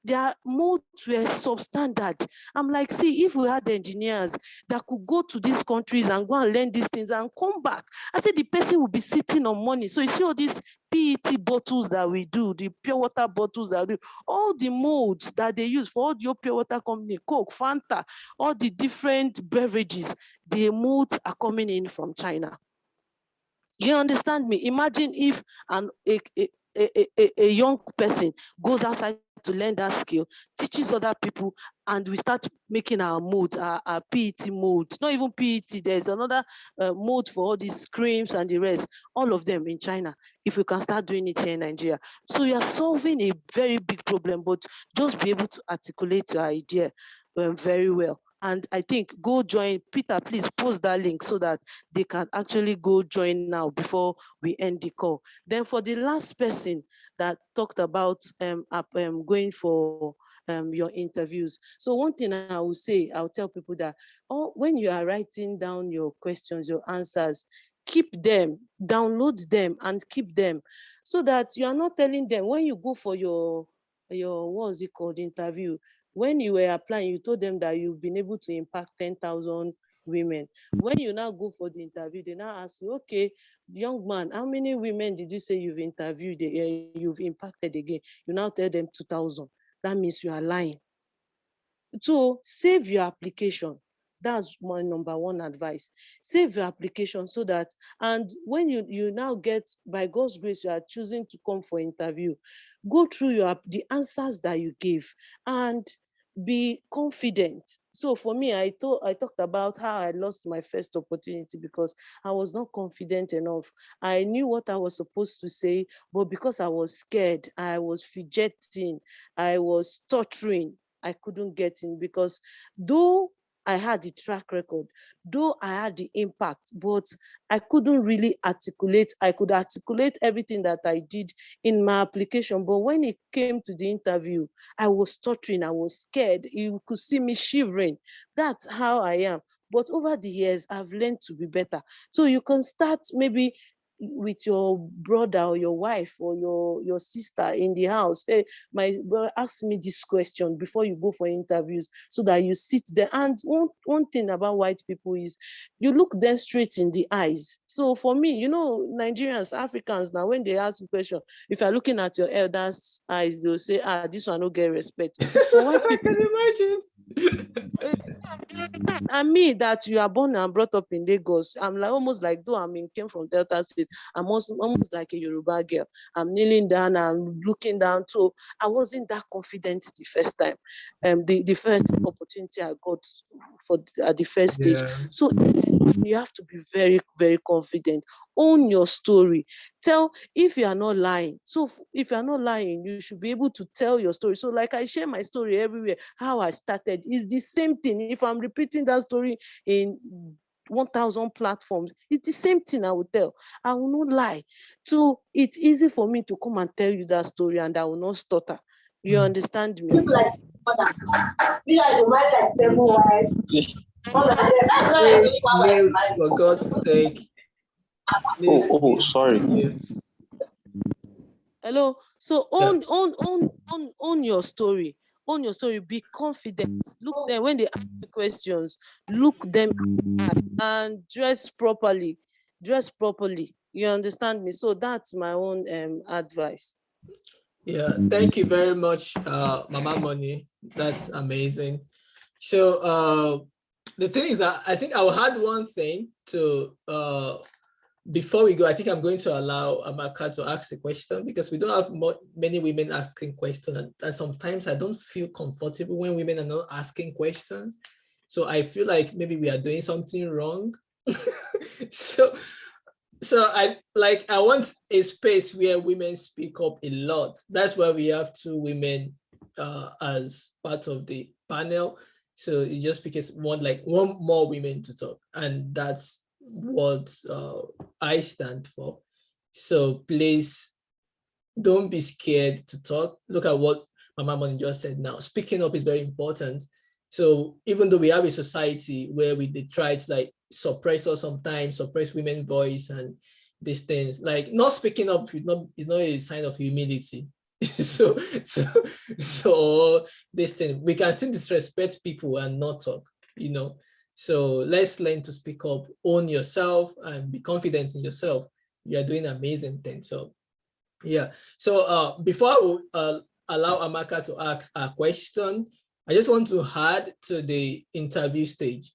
their molds were substandard. I'm like, see, if we had engineers that could go to these countries and go and learn these things and come back, I said the person will be sitting on money. So you see all these PET bottles that we do, the pure water bottles that we do, all the molds that they use for all the pure water company, Coke, Fanta, all the different beverages, the molds are coming in from China. You understand me? Imagine if a young person goes outside to learn that skill, teaches other people, and we start making our molds, our PET molds. Not even PET, there's another mold for all these creams and the rest, all of them in China, if we can start doing it here in Nigeria. So you are solving a very big problem, but just be able to articulate your idea very well. And I think go join. Peter, please post that link so that they can actually go join now before we end the call. Then for the last person that talked about going for your interviews. So one thing I will say, I'll tell people that when you are writing down your questions, your answers, keep them, download them and keep them, so that you are not telling them when you go for your what's it called, interview. When you were applying, you told them that you've been able to impact 10,000 women. When you now go for the interview, they now ask you, okay, young man, how many women did you say you've interviewed, you've impacted again? You now tell them 2,000. That means you are lying. So save your application. That's my number one advice. Save your application so that, and when you now get, by God's grace, you are choosing to come for interview, go through the answers that you gave and be confident. So for me, I talked about how I lost my first opportunity because I was not confident enough. I knew what I was supposed to say, but because I was scared, I was fidgeting, I was stuttering, I couldn't get in. Because though I had the track record, though I had the impact, but I couldn't really articulate. I could articulate everything that I did in my application, but when it came to the interview, I was stuttering, I was scared. You could see me shivering. That's how I am. But over the years, I've learned to be better. So you can start maybe with your brother or your wife or your sister in the house. Say, my brother, ask me this question before you go for interviews, so that you sit there. And one thing about white people is you look them straight in the eyes. So for me, Nigerians, Africans, now when they ask a question, if you're looking at your elders' eyes, they'll say, this one no get respect. For white I people, can imagine. And me that you are born and brought up in Lagos, I'm like almost like though came from Delta State, I'm almost like a Yoruba girl. I'm kneeling down and looking down. So I wasn't that confident the first time. The first opportunity I got at the first stage. Yeah. So you have to be very, very confident. Own your story. Tell if you are not lying. So if you are not lying, you should be able to tell your story. So like I share my story everywhere, how I started is the same thing. If I'm repeating that story in 1,000 platforms, it's the same thing I will tell. I will not lie. So it's easy for me to come and tell you that story and I will not stutter. You understand me? Like seven wives. Mute, for God's sake. Please Sorry. mute. Hello. So Yeah. own your story. Own your story. Be confident. Look them when they ask you questions. Look them and dress properly. Dress properly. You understand me? So that's my own advice. Yeah, thank you very much, Mama Money. That's amazing. So the thing is that I think I'll add one thing to before we go. I think I'm going to allow Amaka to ask a question because we don't have many women asking questions, and sometimes I don't feel comfortable when women are not asking questions. So I feel like maybe we are doing something wrong. So I want a space where women speak up a lot. That's why we have two women as part of the panel. So it's just because one more women to talk, and that's what I stand for. So please don't be scared to talk. Look at what Mama Money just said now. Speaking up is very important. So even though we have a society where they try to suppress us sometimes, suppress women's voice and these things, not speaking up is not a sign of humility. so this thing, we can still disrespect people and not talk, So let's learn to speak up, own yourself and be confident in yourself. You are doing amazing things. So yeah. So before I will allow Amaka to ask a question, I just want to add to the interview stage.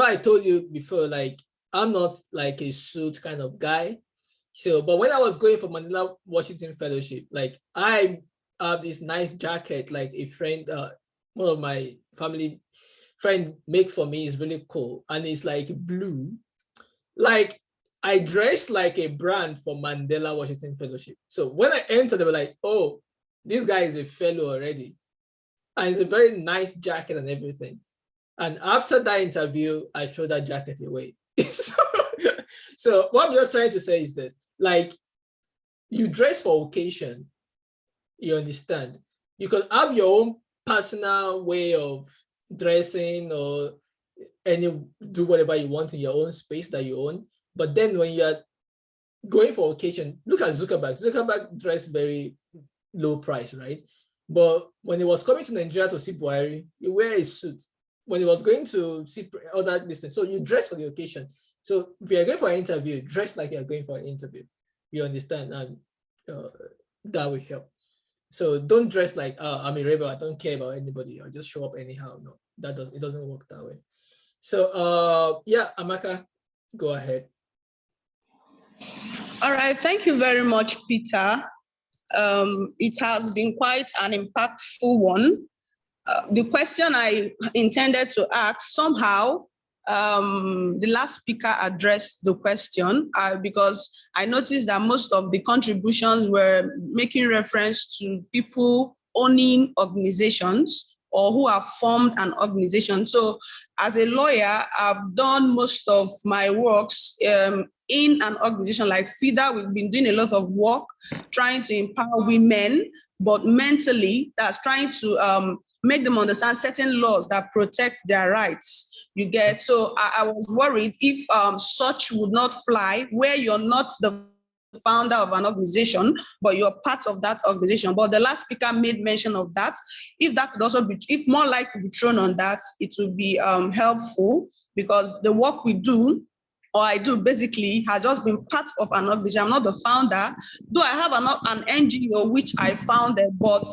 I told you before, I'm not like a suit kind of guy. So, but when I was going for Mandela Washington Fellowship, I have this nice jacket, like a friend, one of my family friend make for me is really cool. And it's like blue. I dressed like a brand for Mandela Washington Fellowship. So when I entered, they were like, oh, this guy is a fellow already. And it's a very nice jacket and everything. And after that interview, I threw that jacket away. So what I'm just trying to say is this, you dress for occasion, you understand? You can have your own personal way of dressing or do whatever you want in your own space that you own. But then when you're going for occasion, look at Zuckerberg. Zuckerberg dressed very low price, right? But when he was coming to Nigeria to see Buhari, he wear a suit. When he was going to see other distance, so you dress for the occasion. So if you're going for an interview, dress like you're going for an interview. You understand? And that will help. So don't dress like, I'm a rebel, I don't care about anybody, I'll just show up anyhow. No, it doesn't work that way. So yeah, Amaka, go ahead. All right, thank you very much, Peter. It has been quite an impactful one. The question I intended to ask, somehow, the last speaker addressed the question because I noticed that most of the contributions were making reference to people owning organizations or who have formed an organization. So as a lawyer, I've done most of my works in an organization like FIDA. We've been doing a lot of work trying to empower women, but mentally, that's trying to make them understand certain laws that protect their rights. You get, so I was worried if such would not fly, where you're not the founder of an organization, but you're part of that organization. But the last speaker made mention of that. If that could also be, if more light could be thrown on that, it would be helpful, because the work we do, or I do basically, has just been part of an organization. I'm not the founder, though I have an NGO which I founded, but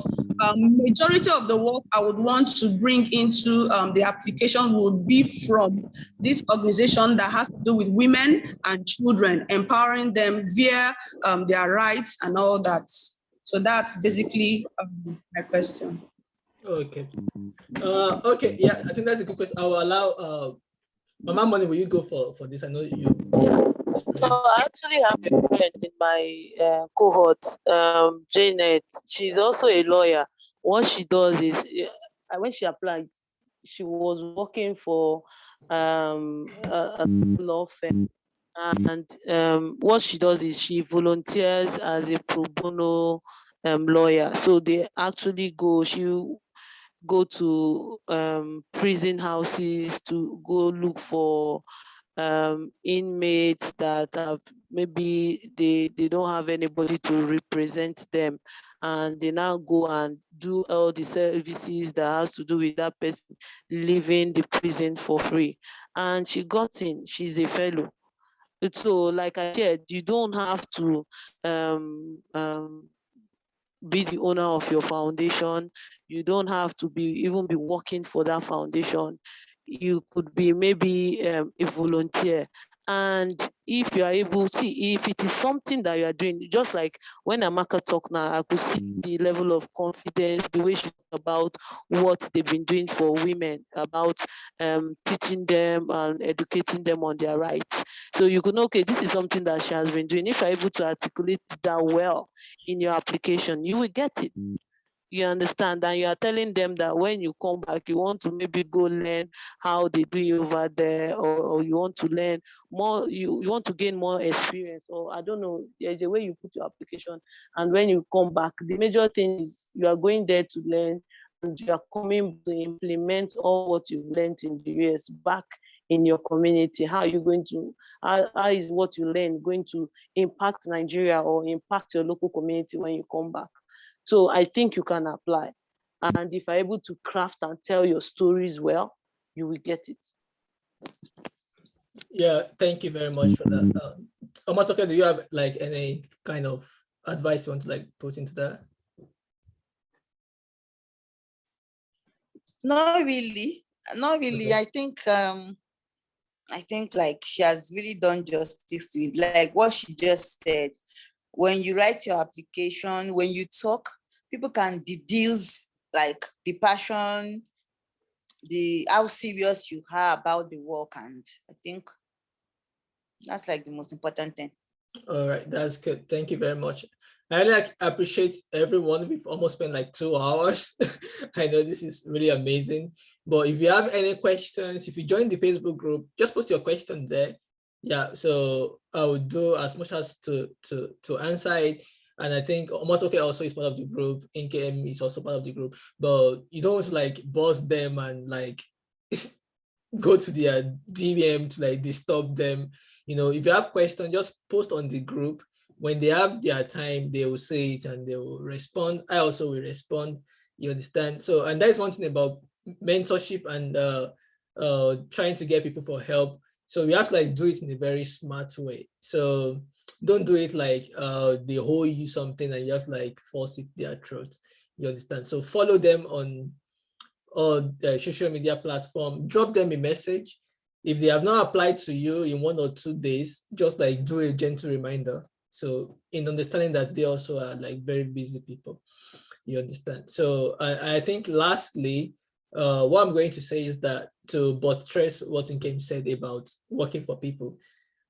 majority of the work I would want to bring into the application would be from this organization that has to do with women and children, empowering them via their rights and all that. So that's basically my question. Okay. Okay. Yeah, I think that's a good question. I will allow Mama Money. Will you go for this? I know you. So I actually have a friend in my cohort, Janet. She's also a lawyer. What she does is, when she applied, she was working for a law firm, and what she does is she volunteers as a pro bono lawyer. So they actually she go to prison houses to go look for inmates that have maybe they don't have anybody to represent them, and they now go and do all the services that has to do with that person leaving the prison for free. And she got in. She's a fellow. So like I said, you don't have to be the owner of your foundation. You don't have to even be working for that foundation. You could be maybe a volunteer. And if you are able to see, if it is something that you are doing, just like when Amaka talk now, I could see the level of confidence, the way she talk about what they've been doing for women, about teaching them and educating them on their rights. So you could know, okay, this is something that she has been doing. If you're able to articulate that well in your application, you will get it. You understand? And you are telling them that when you come back, you want to maybe go learn how they do it over there, or you want to learn more, you want to gain more experience, or I don't know, there's a way you put your application. And when you come back, the major thing is you are going there to learn, and you are coming to implement all what you've learned in the US back in your community. How are you going to, how is what you learn going to impact Nigeria or impact your local community when you come back? So I think you can apply. And if you're able to craft and tell your stories well, you will get it. Yeah, thank you very much for that. Omatoke, do you have like any kind of advice you want to like put into that? Not really. Not really. Okay. I think like she has really done justice to it. Like what she just said, when you write your application, when you talk, people can deduce like the passion, how serious you are about the work. And I think that's like the most important thing. All right, that's good. Thank you very much. I like appreciate everyone. We've almost spent like 2 hours. I know this is really amazing. But if you have any questions, if you join the Facebook group, just post your question there. Yeah, so I will do as much as to answer it. And I think Omotoke also is part of the group. NKM is also part of the group. But you don't like boss them and like go to their DVM to like disturb them. You know, if you have questions, just post on the group. When they have their time, they will say it and they will respond. I also will respond. You understand? So, and that is one thing about mentorship and trying to get people for help. So we have to like do it in a very smart way. So don't do it like they hold you something and you have to like force it their throats. You understand? So follow them on the social media platform, drop them a message. If they have not applied to you in 1 or 2 days, just like do a gentle reminder. So in understanding that they also are like very busy people, you understand? So I think lastly, what I'm going to say is that to buttress what Nkem said about working for people.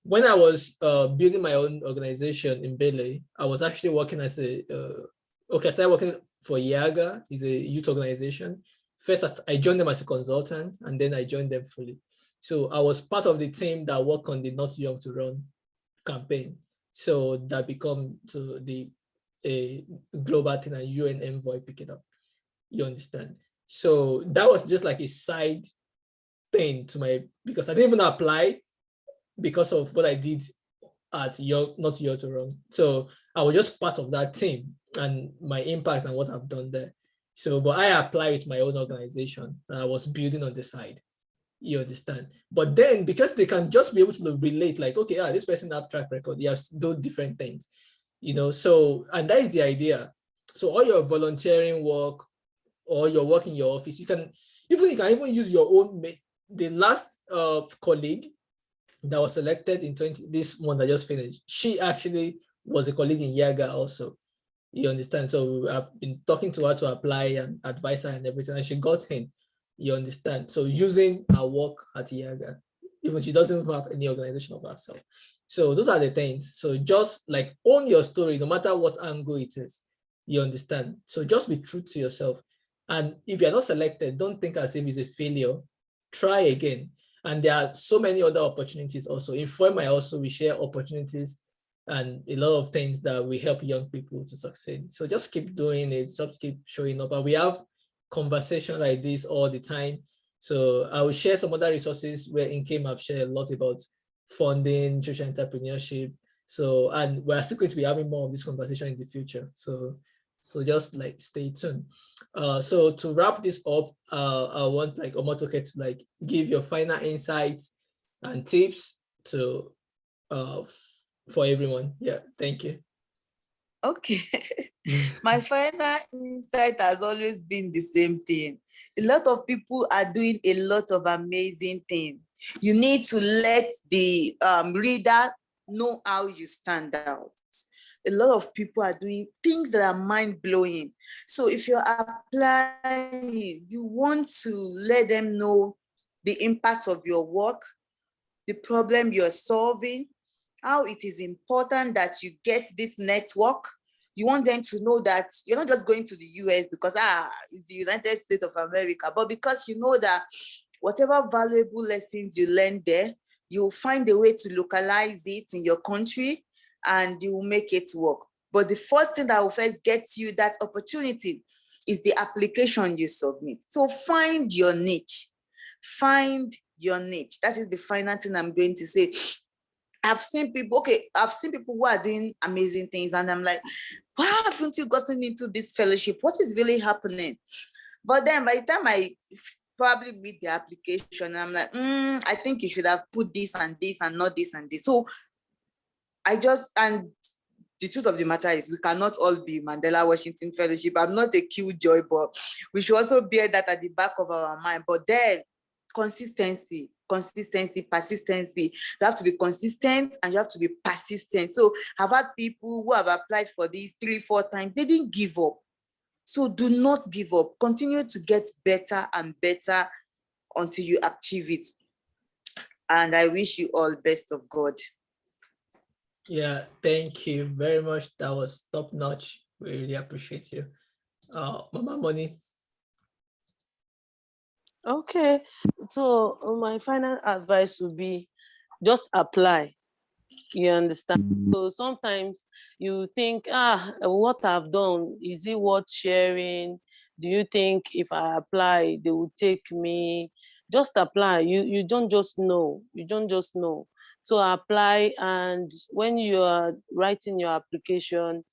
When I was building my own organization in Bele, I was actually working as I started working for Yaga, is a youth organization. First, I joined them as a consultant, and then I joined them fully. So I was part of the team that worked on the Not Young to Run campaign. So that become to the global thing and UN envoy pick it up. You understand? So that was just like a side thing to because I didn't even apply because of what I did at Not Young to Run. So I was just part of that team and my impact and what I've done there. So, but I apply with my own organization that I was building on the side. You understand? But then because they can just be able to relate, like, okay, this person have track record, he has do different things, you know. So, and that is the idea. So all your volunteering work or your work in your office, you can even use your own. The last colleague that was selected in this one that just finished, she actually was a colleague in Yaga also. You understand? So I've been talking to her to apply and advise her and everything, and she got in. You understand? So using her work at Yaga, even she doesn't have any organization of herself. So those are the things. So just like own your story, no matter what angle it is. You understand? So just be true to yourself. And if you're not selected, don't think as if it's a failure. Try again. And there are so many other opportunities also. In FOIMA also, we share opportunities and a lot of things that we help young people to succeed. So just keep doing it, just keep showing up. And we have conversations like this all the time. So I will share some other resources where Nkem have shared a lot about funding, social entrepreneurship. So, and we're still going to be having more of this conversation in the future. So just like stay tuned. So to wrap this up, I want like Omotoke to like give your final insights and tips to for everyone. Yeah, thank you. Okay. My final insight has always been the same thing. A lot of people are doing a lot of amazing things. You need to let the reader know how you stand out. A lot of people are doing things that are mind-blowing. So if you're applying, you want to let them know the impact of your work, the problem you're solving, how it is important that you get this network. You want them to know that you're not just going to the US because it's the United States of America, but because you know that whatever valuable lessons you learn there, you'll find a way to localize it in your country and you will make it work. But the first thing that will first get you that opportunity is the application you submit. So find your niche. Find your niche. That is the final thing I'm going to say. I've seen people who are doing amazing things, and I'm like, why haven't you gotten into this fellowship? What is really happening? But then by the time I probably meet the application, I'm like, I think you should have put this and this and not this and this. So and the truth of the matter is we cannot all be Mandela Washington Fellowship. I'm not a killjoy, but we should also bear that at the back of our mind. But then consistency, persistency. You have to be consistent and you have to be persistent. So I've had people who have applied for this 3-4 times. They didn't give up. So do not give up. Continue to get better and better until you achieve it. And I wish you all best of God. Yeah, thank you very much. That was top notch. We really appreciate you. Mama Money. Okay, so my final advice would be just apply. You understand? So sometimes you think, what I've done, is it worth sharing? Do you think if I apply, they will take me? Just apply. You don't just know. You don't just know. So apply, and when you are writing your application,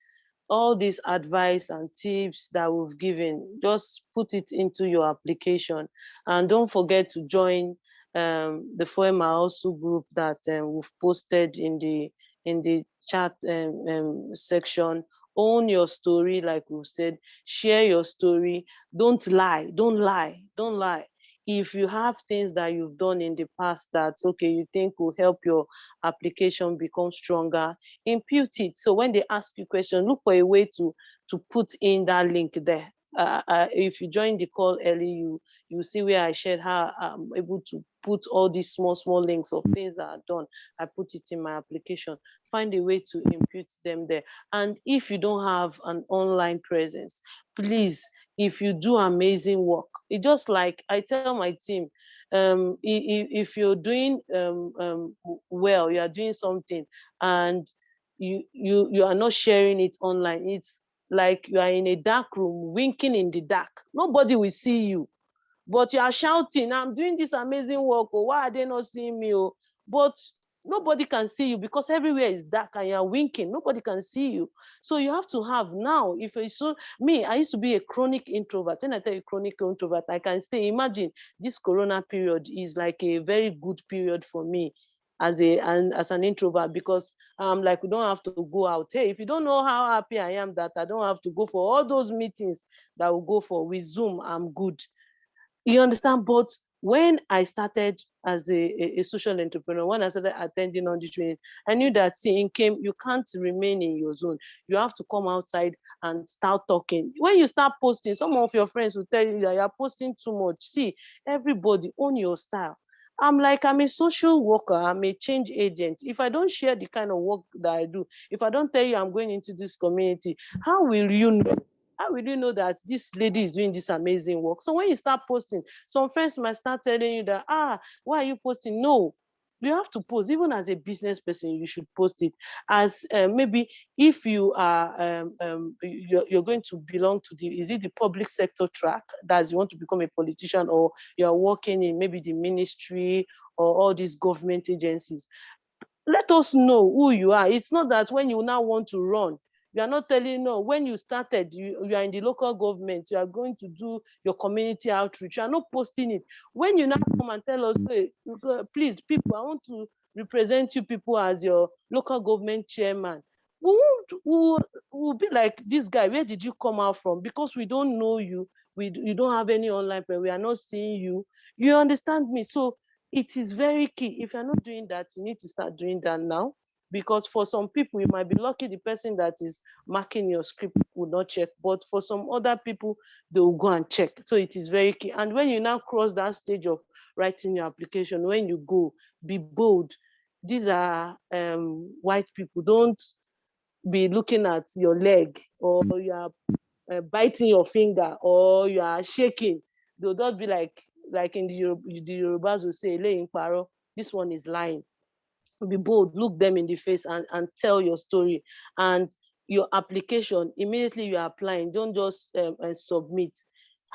all this advice and tips that we've given, just put it into your application. And don't forget to join the FOIMA also group that we've posted in the chat section. Own your story, like we've said. Share your story. Don't lie. Don't lie. Don't lie. If you have things that you've done in the past that, okay, you think will help your application become stronger, impute it. So when they ask you questions, look for a way to put in that link there. If you join the call early, you see where I shared how I'm able to put all these small links of things that are done. I put it in my application. Find a way to impute them there. And if you don't have an online presence, please, if you do amazing work, it just like I tell my team, if you're doing well, you are doing something, and you are not sharing it online, it's like you are in a dark room winking in the dark. Nobody will see you, but you are shouting, I'm doing this amazing work, or why are they not seeing me? But nobody can see you because everywhere is dark and you're winking. Nobody can see you. So you have to have now, if it's so, me, I used to be a chronic introvert. When I tell you chronic introvert, I can say, imagine this Corona period is like a very good period for me. as an introvert, because like, we don't have to go out. Hey, if you don't know how happy I am that I don't have to go for all those meetings that we go for with Zoom, I'm good. You understand? But when I started as a social entrepreneur, when I started attending on the training, I knew that, see, you can't remain in your zone. You have to come outside and start talking. When you start posting, some of your friends will tell you that you're posting too much. See, everybody own your style. I'm a social worker, I'm a change agent. If I don't share the kind of work that I do, if I don't tell you I'm going into this community, how will you know? How will you know that this lady is doing this amazing work? So when you start posting, some friends might start telling you that, why are you posting? No, you have to post. Even as a business person, you should post it. As maybe if you are you're going to belong to the public sector track, that you want to become a politician, or you're working in maybe the ministry or all these government agencies, let us know who you are. It's not that when you now want to run, you are not telling, no, when you started, you are in the local government, you are going to do your community outreach, you are not posting it. When you now come and tell us, hey, please, people, I want to represent you people as your local government chairman, we'll be like, this guy, where did you come out from? Because we don't know you, you don't have any online, but we are not seeing you. You understand me? So it is very key. If you're not doing that, you need to start doing that now. Because for some people, you might be lucky the person that is marking your script will not check. But for some other people, they will go and check. So it is very key. And when you now cross that stage of writing your application, when you go, be bold. These are white people. Don't be looking at your leg, or you are biting your finger, or you are shaking. They'll not be like in the Yorubas will say, laying paro, this one is lying. Be bold, look them in the face and tell your story. And your application, immediately you are applying, don't just submit.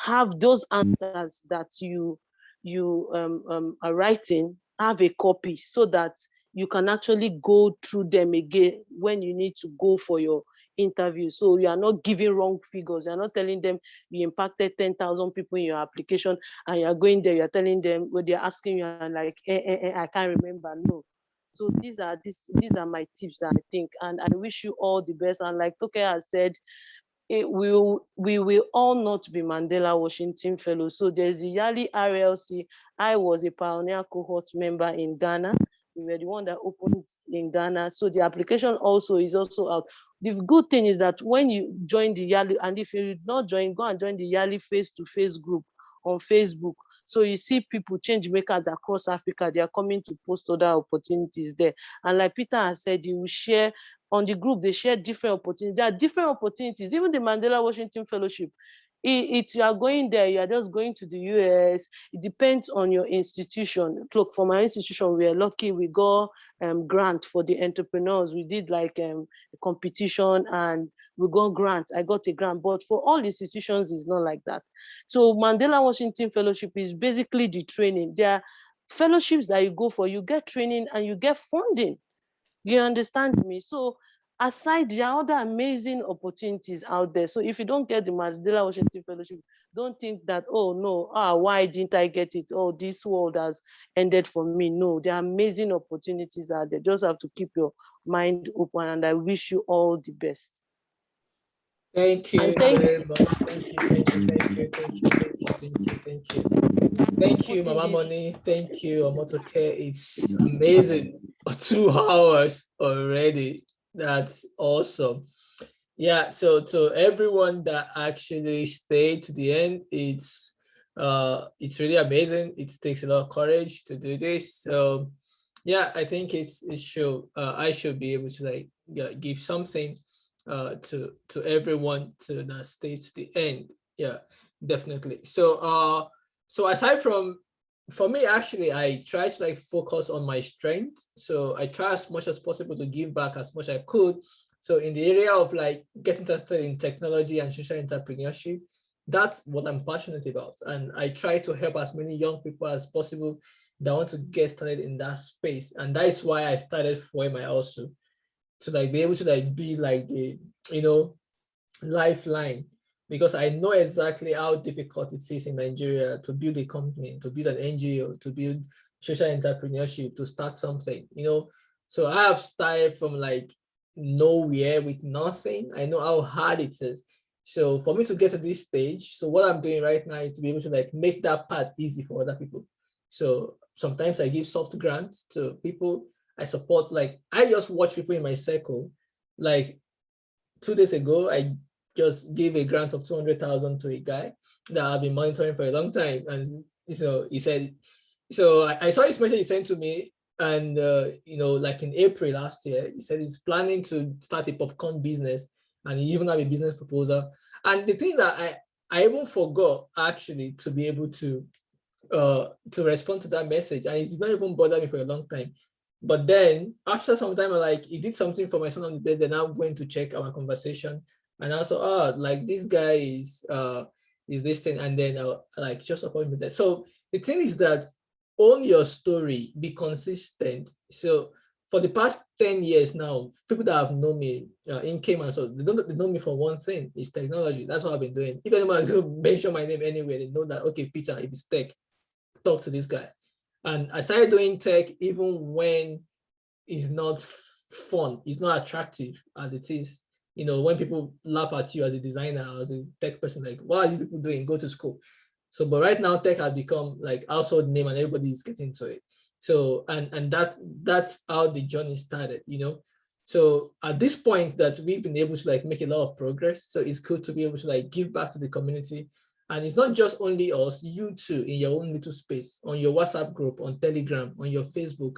Have those answers that you are writing, have a copy, so that you can actually go through them again when you need to go for your interview. So you are not giving wrong figures. You are not telling them you impacted 10,000 people in your application, and you are going there, you are telling them, when they're asking you, and like, I can't remember. No. So these are my tips that I think, and I wish you all the best. And like Toke has said, we will all not be Mandela Washington Fellows. So there's the Yali RLC. I was a pioneer cohort member in Ghana. We were the one that opened in Ghana. So the application also is also out. The good thing is that when you join the Yali, and if you did not join, go and join the Yali face-to-face group on Facebook. So you see people, change makers across Africa, they are coming to post other opportunities there. And like Peter has said, you will share on the group, they share different opportunities. There are different opportunities, even the Mandela Washington Fellowship. You are going there, you are just going to the US. It depends on your institution. Look, for my institution, we are lucky, we got grant for the entrepreneurs. We did like a competition and we got grant. I got a grant, but for all institutions, it's not like that. So Mandela Washington Fellowship is basically the training. There are fellowships that you go for, you get training and you get funding. You understand me? So aside, there are other amazing opportunities out there. So if you don't get the Mandela Washington Fellowship, don't think that, oh no, why didn't I get it? Oh, this world has ended for me. No, there are amazing opportunities out there. Just have to keep your mind open, and I wish you all the best. Thank you very much. Thank you, Mama Money. Thank you, Omotoke. It's amazing. 2 hours already. That's awesome. Yeah, so to everyone that actually stayed to the end, it's really amazing. It takes a lot of courage to do this. So yeah, I think it should I should be able to like give something to everyone to that stay to the end. Yeah, definitely. So so aside from, for me, actually, I try to like focus on my strength. So I try as much as possible to give back as much as I could. So in the area of like getting interested in technology and social entrepreneurship, that's what I'm passionate about. And I try to help as many young people as possible that want to get started in that space. And that is why I started FOEMA also, to like be able to like be like the, you know, lifeline, because I know exactly how difficult it is in Nigeria to build a company, to build an NGO, to build social entrepreneurship to start something, you know. So I have started from like nowhere with nothing. I know how hard it is. So for me to get to this stage, so what I'm doing right now is to be able to like make that part easy for other people. So sometimes I give soft grants to people I support. Like I just watch people in my circle. Like 2 days ago, I just gave a grant of 200,000 to a guy that I've been monitoring for a long time. And so he said, so I saw his message he sent to me, and you know, like in April last year, he said he's planning to start a popcorn business, and he even have a business proposal. And the thing that I even forgot actually to be able to respond to that message, and it did not even bother me for a long time. But then after some time, like he did something for my son on the bed, then I went to check our conversation, and I saw, oh, like this guy is this thing, and then I like just support me that. So the thing is that own your story, be consistent. So for the past 10 years now, people that have known me in Cayman, so they know me for one thing, is technology. That's what I've been doing. If anyone is going to mention my name anywhere, they know that, okay, Peter, if it's tech, talk to this guy. And I started doing tech even when it's not fun, it's not attractive as it is. You know, when people laugh at you as a designer, as a tech person, like, what are you people doing? Go to school. So, but right now, tech has become like household name, and everybody is getting to it. So, and that's how the journey started, you know. So at this point that we've been able to like make a lot of progress, so it's good to be able to like give back to the community. And it's not just only us, you too, in your own little space, on your WhatsApp group, on Telegram, on your Facebook.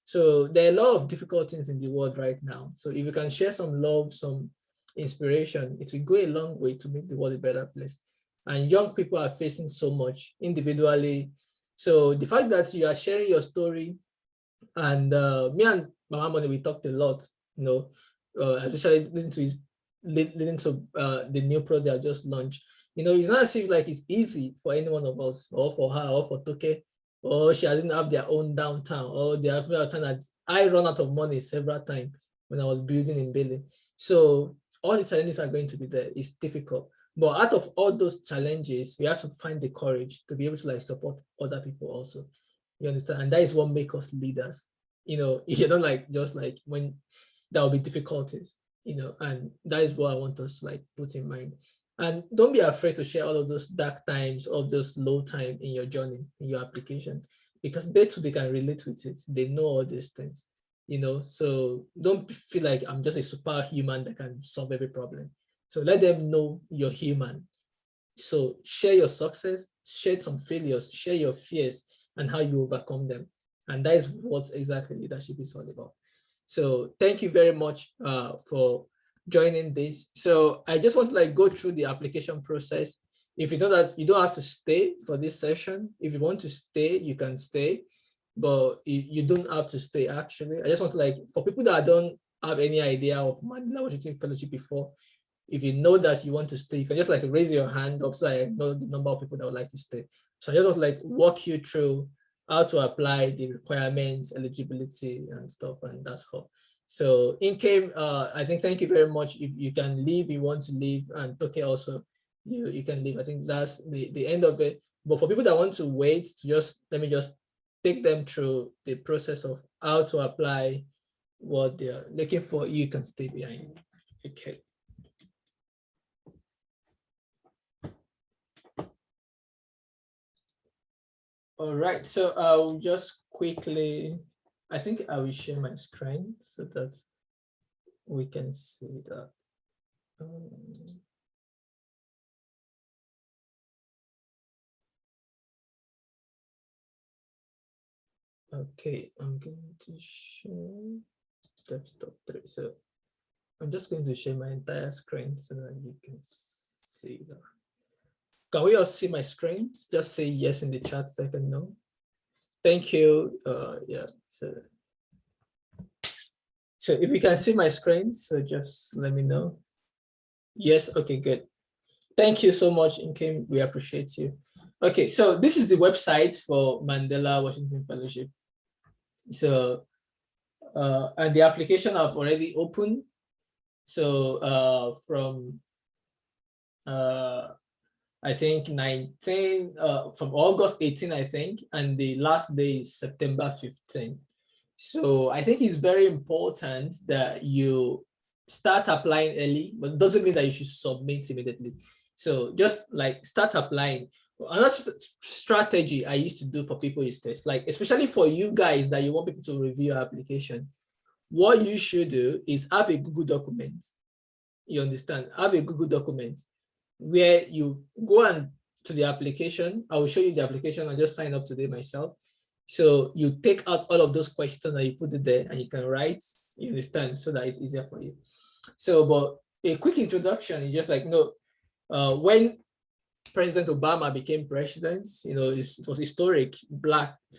So there are a lot of difficulties in the world right now. So if you can share some love, some inspiration, it will go a long way to make the world a better place. And young people are facing so much individually. So the fact that you are sharing your story, and me and Mama Money, we talked a lot, you know, especially leading to the new product I just launched. You know, it's not as if like it's easy for any one of us, or for her, or for Toke, or she doesn't have their own downtown, or they have a time that I run out of money several times when I was building in Bailey. So all the challenges are going to be there. It's difficult. But out of all those challenges, we have to find the courage to be able to like support other people also. You understand? And that is what makes us leaders. You know, you don't like just like when there will be difficulties, you know, and that is what I want us to like put in mind. And don't be afraid to share all of those dark times, of those low time in your journey, in your application, because they too, they can relate with it. They know all these things, you know. So don't feel like I'm just a superhuman that can solve every problem. So let them know you're human. So share your success, share some failures, share your fears and how you overcome them. And that is what exactly leadership is all about. So thank you very much for joining this. So I just want to like go through the application process. If you know that you don't have to stay for this session, if you want to stay, you can stay, but you don't have to stay actually. I just want to like, for people that don't have any idea of Mandela Washington Fellowship before, if you know that you want to stay, you can just like raise your hand up so I know the number of people that would like to stay. So I just want to like walk you through how to apply the requirements, eligibility and stuff, and that's all. So Incame, I think thank you very much. If you can leave, you want to leave, and Toke also, you can leave. I think that's the end of it. But for people that want to wait, to just let me just take them through the process of how to apply what they're looking for. You can stay behind. Okay. All right, so I'll just quickly, I think I will share my screen so that we can see that. Okay, I'm going to share desktop 3. So I'm just going to share my entire screen so that you can see that. Can we all see my screen? Just say yes in the chat so I can know. Thank you. Yeah. So if you can see my screen, so just let me know. Yes. Okay. Good. Thank you so much, Inkem. We appreciate you. Okay. So this is the website for Mandela Washington Fellowship. So and the application I've already opened. So from I think 19, from August 18, I think, and the last day is September 15. So I think it's very important that you start applying early, but it doesn't mean that you should submit immediately. So just like start applying. Another strategy I used to do for people is this, like, especially for you guys that you want people to review your application, what you should do is have a Google document. You understand? Have a Google document where you go and to the application. I will show you the application. I just signed up today myself. So you take out all of those questions and you put it there and you can write, you understand, so that it's easier for you. So, but a quick introduction is just like, when President Obama became president, it was historic,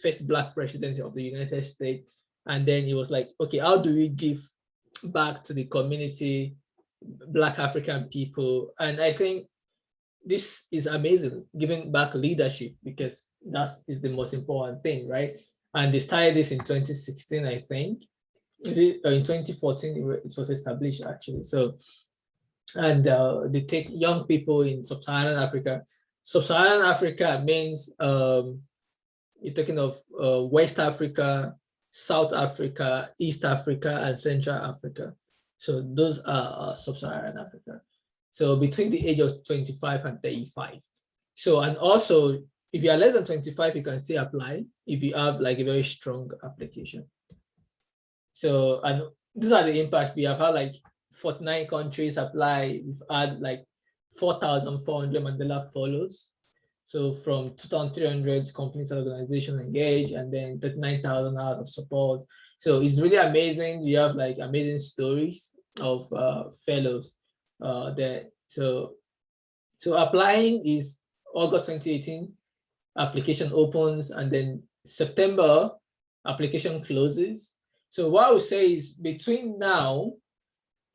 first black presidency of the United States. And then it was like, okay, how do we give back to the community, Black African people? And I think this is amazing, giving back leadership, because that is the most important thing, right? And they started this in 2016, I think. In 2014, it was established actually. So, and they take young people in sub-Saharan Africa. Sub-Saharan Africa means you're talking of West Africa, South Africa, East Africa, and Central Africa. So those are sub-Saharan Africa. So between the age of 25 and 35. So, and also, if you are less than 25, you can still apply if you have like a very strong application. So, and these are the impact. We have had like 49 countries apply. We've had like 4,400 Mandela follows. So from 2,300 companies and organizations engaged, and then 39,000 hours of support. So it's really amazing. We have like amazing stories of fellows there. So applying is August 2018, application opens, and then September, application closes. So what I would say is between now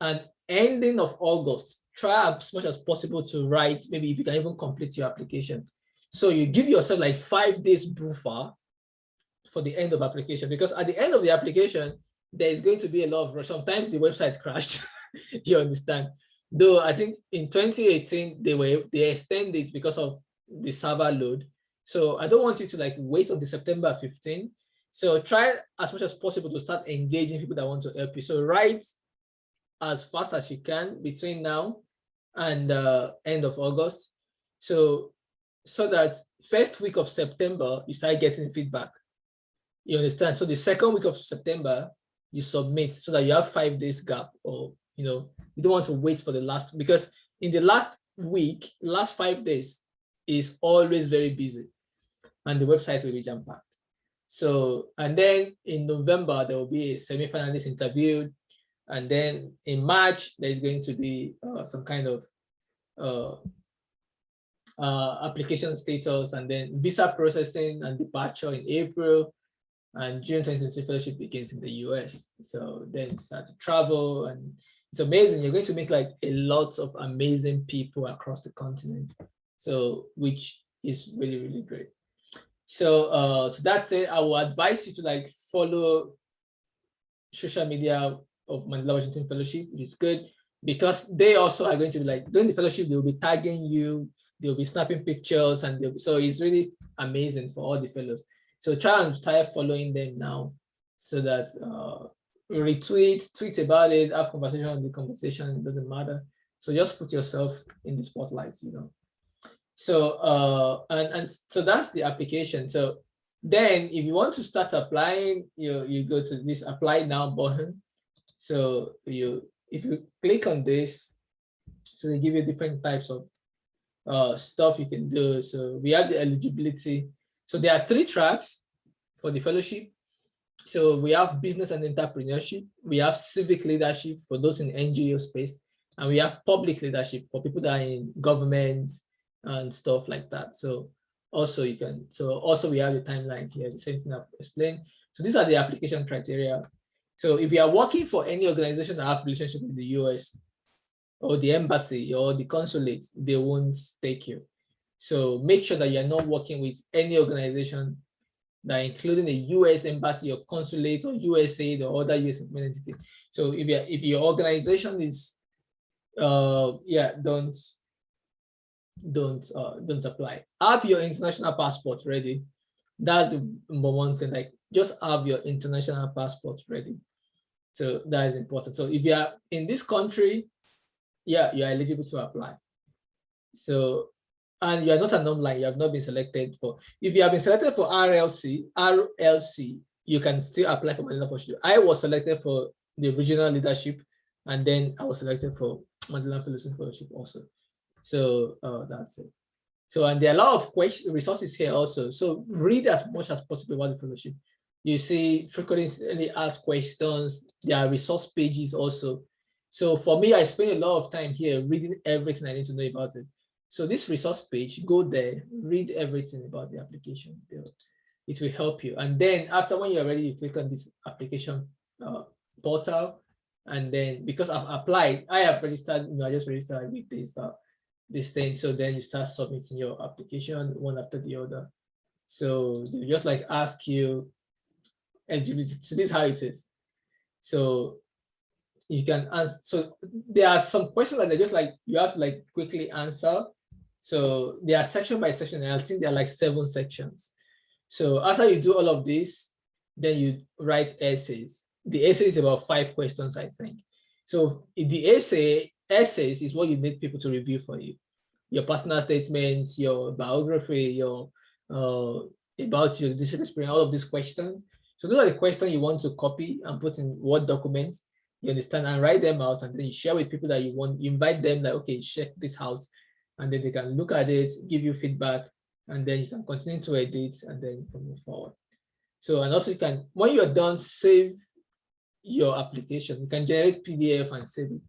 and ending of August, try as much as possible to write, maybe if you can even complete your application. So you give yourself like 5 days buffer for the end of application, because at the end of the application, there is going to be a lot of rush. Sometimes the website crashed, you understand? Though I think in 2018, they extended it because of the server load. So I don't want you to like wait until September 15. So try as much as possible to start engaging people that want to help you. So write as fast as you can between now and end of August. So that first week of September, you start getting feedback. You understand? So the second week of September, you submit so that you have 5 days gap, or, you don't want to wait for the last, because in the last week, last 5 days is always very busy and the website will be jam-packed. So, and then in November, there will be a semi-finalist interview. And then in March, there's going to be some kind of application status, and then visa processing and departure in April, and June 2023 fellowship begins in the US. So then start to travel, and it's amazing. You're going to meet like a lot of amazing people across the continent. So, which is really, really great. So, so that's it. I will advise you to like follow social media of Mandela Washington Fellowship, which is good, because they also are going to be like, during the fellowship, they'll be tagging you, they'll be snapping pictures, and so it's really amazing for all the fellows. So try and start following them now, so that retweet, tweet about it, have conversation on the conversation, it doesn't matter. So just put yourself in the spotlight, So and so that's the application. So then if you want to start applying, you go to this apply now button. So if you click on this, so they give you different types of stuff you can do. So we have the eligibility. So there are 3 tracks for the fellowship. So we have business and entrepreneurship, we have civic leadership for those in NGO space, and we have public leadership for people that are in government and stuff like that. So also we have the timeline here, the same thing I've explained. So these are the application criteria. So if you are working for any organization that have relationship with the US or the embassy or the consulate, they won't take you. So make sure that you're not working with any organization that including the US embassy or consulate or USAID or other US entity. So if your organization is don't don't apply. Have your international passport ready. That's the number one thing. Like, just have your international passport ready. So that is important. So if you are in this country, yeah, you are eligible to apply. So, and you are not an online, you have not been selected for. If you have been selected for RLC, you can still apply for Mandela Fellowship. I was selected for the regional leadership, and then I was selected for Mandela Fellowship also. So that's it. So, and there are a lot of resources here also. So read as much as possible about the fellowship. You see frequently asked questions. There are resource pages also. So for me, I spend a lot of time here reading everything I need to know about it. So this resource page, go there, read everything about the application. It will help you. And then after, when you're ready, you click on this application portal. And then because I've applied, I have registered, I just registered with this thing. So then you start submitting your application one after the other. So they just like ask you eligibility. So this is how it is. So you can answer. So there are some questions that they just like you have to like quickly answer. So they are section by section, and I think there are like 7 sections. So after you do all of this, then you write essays. The essay is about 5 questions, I think. So the essays is what you need people to review for you. Your personal statements, your biography, your about your district experience, all of these questions. So those are the questions you want to copy and put in Word documents. You understand, and write them out, and then you share with people that you want. You invite them, like, okay, check this out, and then they can look at it, give you feedback, and then you can continue to edit, and then you can move forward. So, and also you can, when you're done, save your application. You can generate PDF and save it.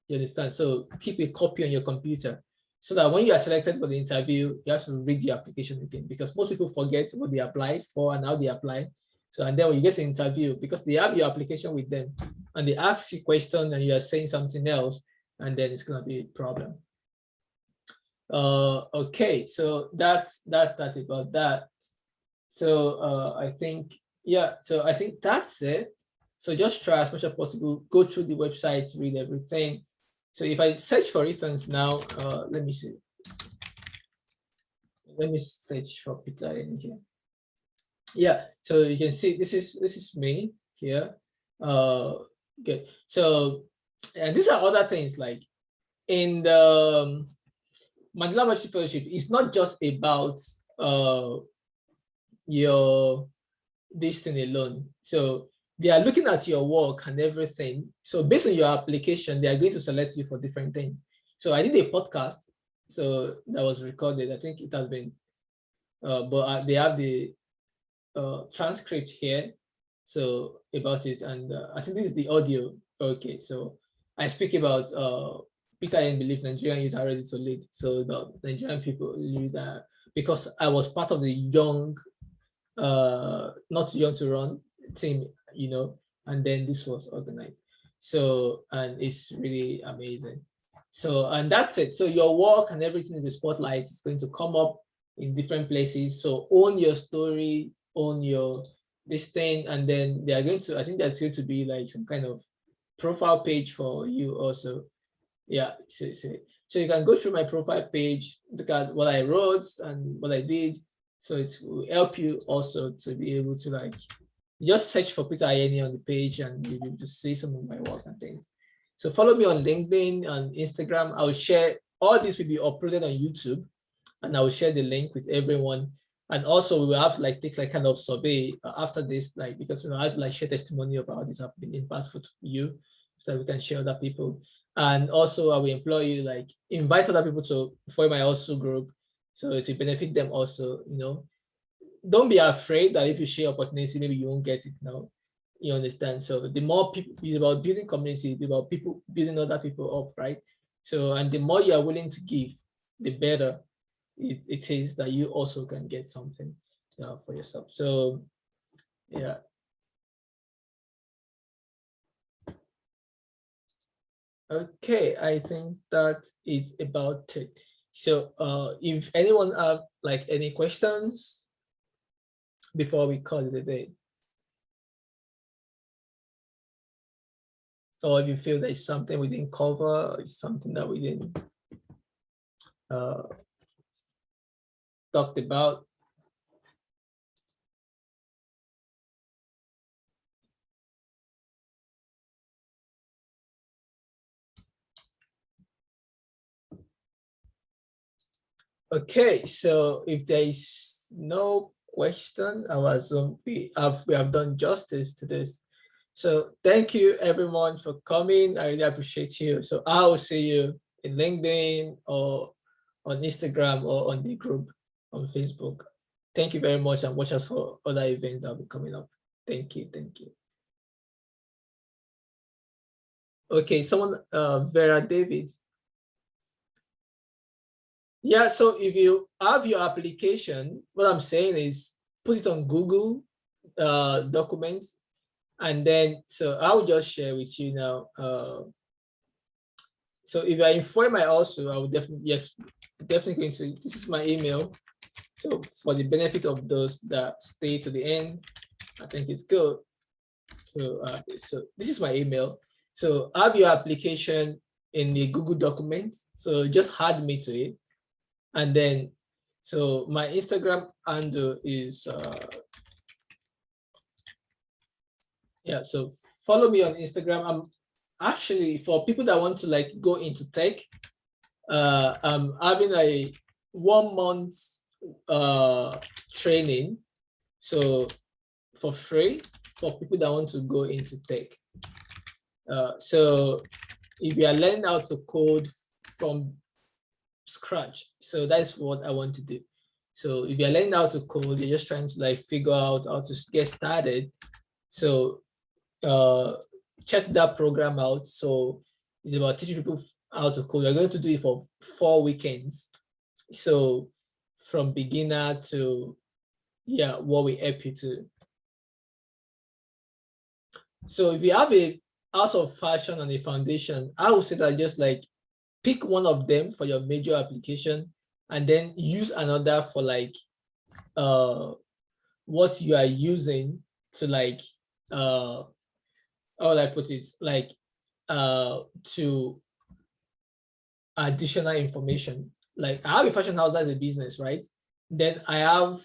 You understand? So keep a copy on your computer, so that when you are selected for the interview, you have to read the application again, because most people forget what they applied for and how they apply. So, and then when you get to interview, because they have your application with them, and they ask you question and you are saying something else, and then it's gonna be a problem. Okay, so that's that about that. So I think, yeah, so I think that's it. So just try as much as possible, go through the website, read everything. So if I search, for instance, now, let me see. Let me search for Peter in here. Yeah, so you can see this is me here. Okay, so, and these are other things, like in the Mandela Fellowship, it's not just about your this thing alone. So they are looking at your work and everything. So based on your application, they are going to select you for different things. So I did a podcast, so that was recorded. I think it has been, but they have the transcript here, so about it, and I think this is the audio. Okay, so I speak about Peter and believe Nigerian youth are ready to lead. So the Nigerian people lead, because I was part of the young, not young to run team, and then this was organized. So, and it's really amazing. So, and that's it. So your work and everything in the spotlight is going to come up in different places. So own your story, own your this thing, and then they are going to, I think that's going to be like some kind of profile page for you also. Yeah, so you can go through my profile page, look at what I wrote and what I did. So it will help you also to be able to like just search for Peter Ayeni on the page, and you'll be able to see some of my work and things. So follow me on LinkedIn and Instagram. I will share all this will be uploaded on YouTube, and I will share the link with everyone. And also we will have like take like kind of survey after this, like, because we will have like share testimony of how this have been impactful to you, so that we can share other people. And also I will employ you, like invite other people to form my also group, so to benefit them also. Don't be afraid that if you share opportunity, maybe you won't get it now. You understand? So the more people, it's about building community, it's about people building other people up, right? So, and the more you are willing to give, the better it is that you also can get something for yourself. So, yeah. Okay, I think that is about it. So, if anyone have like any questions before we call it a day, or if you feel there's something we didn't cover, or it's something that we didn't talked about. Okay, so if there is no question, I will assume we have done justice to this. So thank you everyone for coming. I really appreciate you. So I will see you in LinkedIn or on Instagram or on the group on Facebook. Thank you very much, and watch out for other events that will be coming up. Thank you, thank you. Okay, someone, Vera David. Yeah, so if you have your application, what I'm saying is put it on Google Documents, and then, so I'll just share with you now. So if I inform my also, I will definitely, yes, definitely going to, this is my email. So for the benefit of those that stay to the end, I think it's good. So, so this is my email. So have your application in the Google document. So just add me to it. And then, so my Instagram handle is, yeah, so follow me on Instagram. I'm actually, for people that want to like go into tech, I'm having a 1 month training. So for free for people that want to go into tech. So if you are learning how to code from scratch, so that's what I want to do. So if you're learning how to code, you're just trying to like figure out how to get started. So check that program out. So it's about teaching people how to code. You're going to do it for 4 weekends. So from beginner to, yeah, what we help you to. So if you have a house of fashion and a foundation, I would say that just like pick one of them for your major application, and then use another for like what you are using to like how would I put it, like to additional information. Like I have a fashion house, that's a business, right? Then I have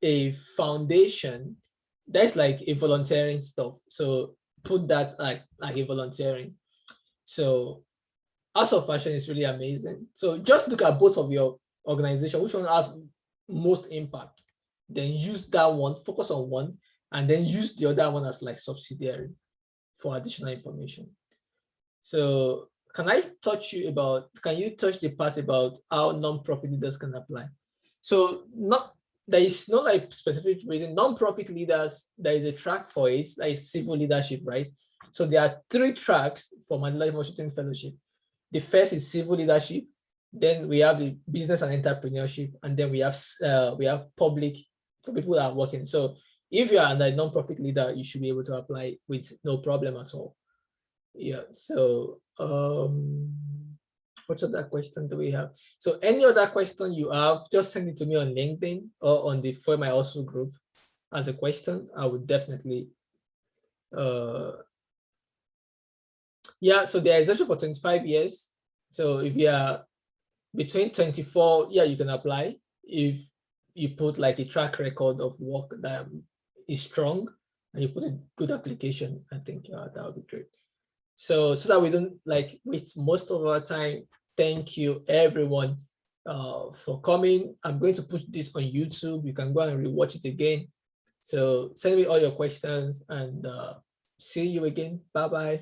a foundation that's like a volunteering stuff. So put that like a volunteering. So House of Fashion is really amazing. So just look at both of your organization, which one have most impact. Then use that one, focus on one, and then use the other one as like subsidiary for additional information. So can you touch the part about how non-profit leaders can apply? So there is no like specific reason. Non-profit leaders, there is a track for it, that is civil leadership, right? So there are 3 tracks for Mandela Washington Fellowship. The first is civil leadership, then we have the business and entrepreneurship, and then we have public for people that are working. So if you are a non-profit leader, you should be able to apply with no problem at all. Yeah, so what other question do we have? So any other question you have, just send it to me on LinkedIn or on the For My Also group as a question. I would definitely yeah, so there is exemption for 25 years. So if you are between 24, yeah, you can apply. If you put like a track record of work that is strong and you put a good application, I think that would be great. So that we don't like waste most of our time. Thank you everyone for coming. I'm going to put this on YouTube. You can go and rewatch it again. So send me all your questions, and see you again. Bye-bye.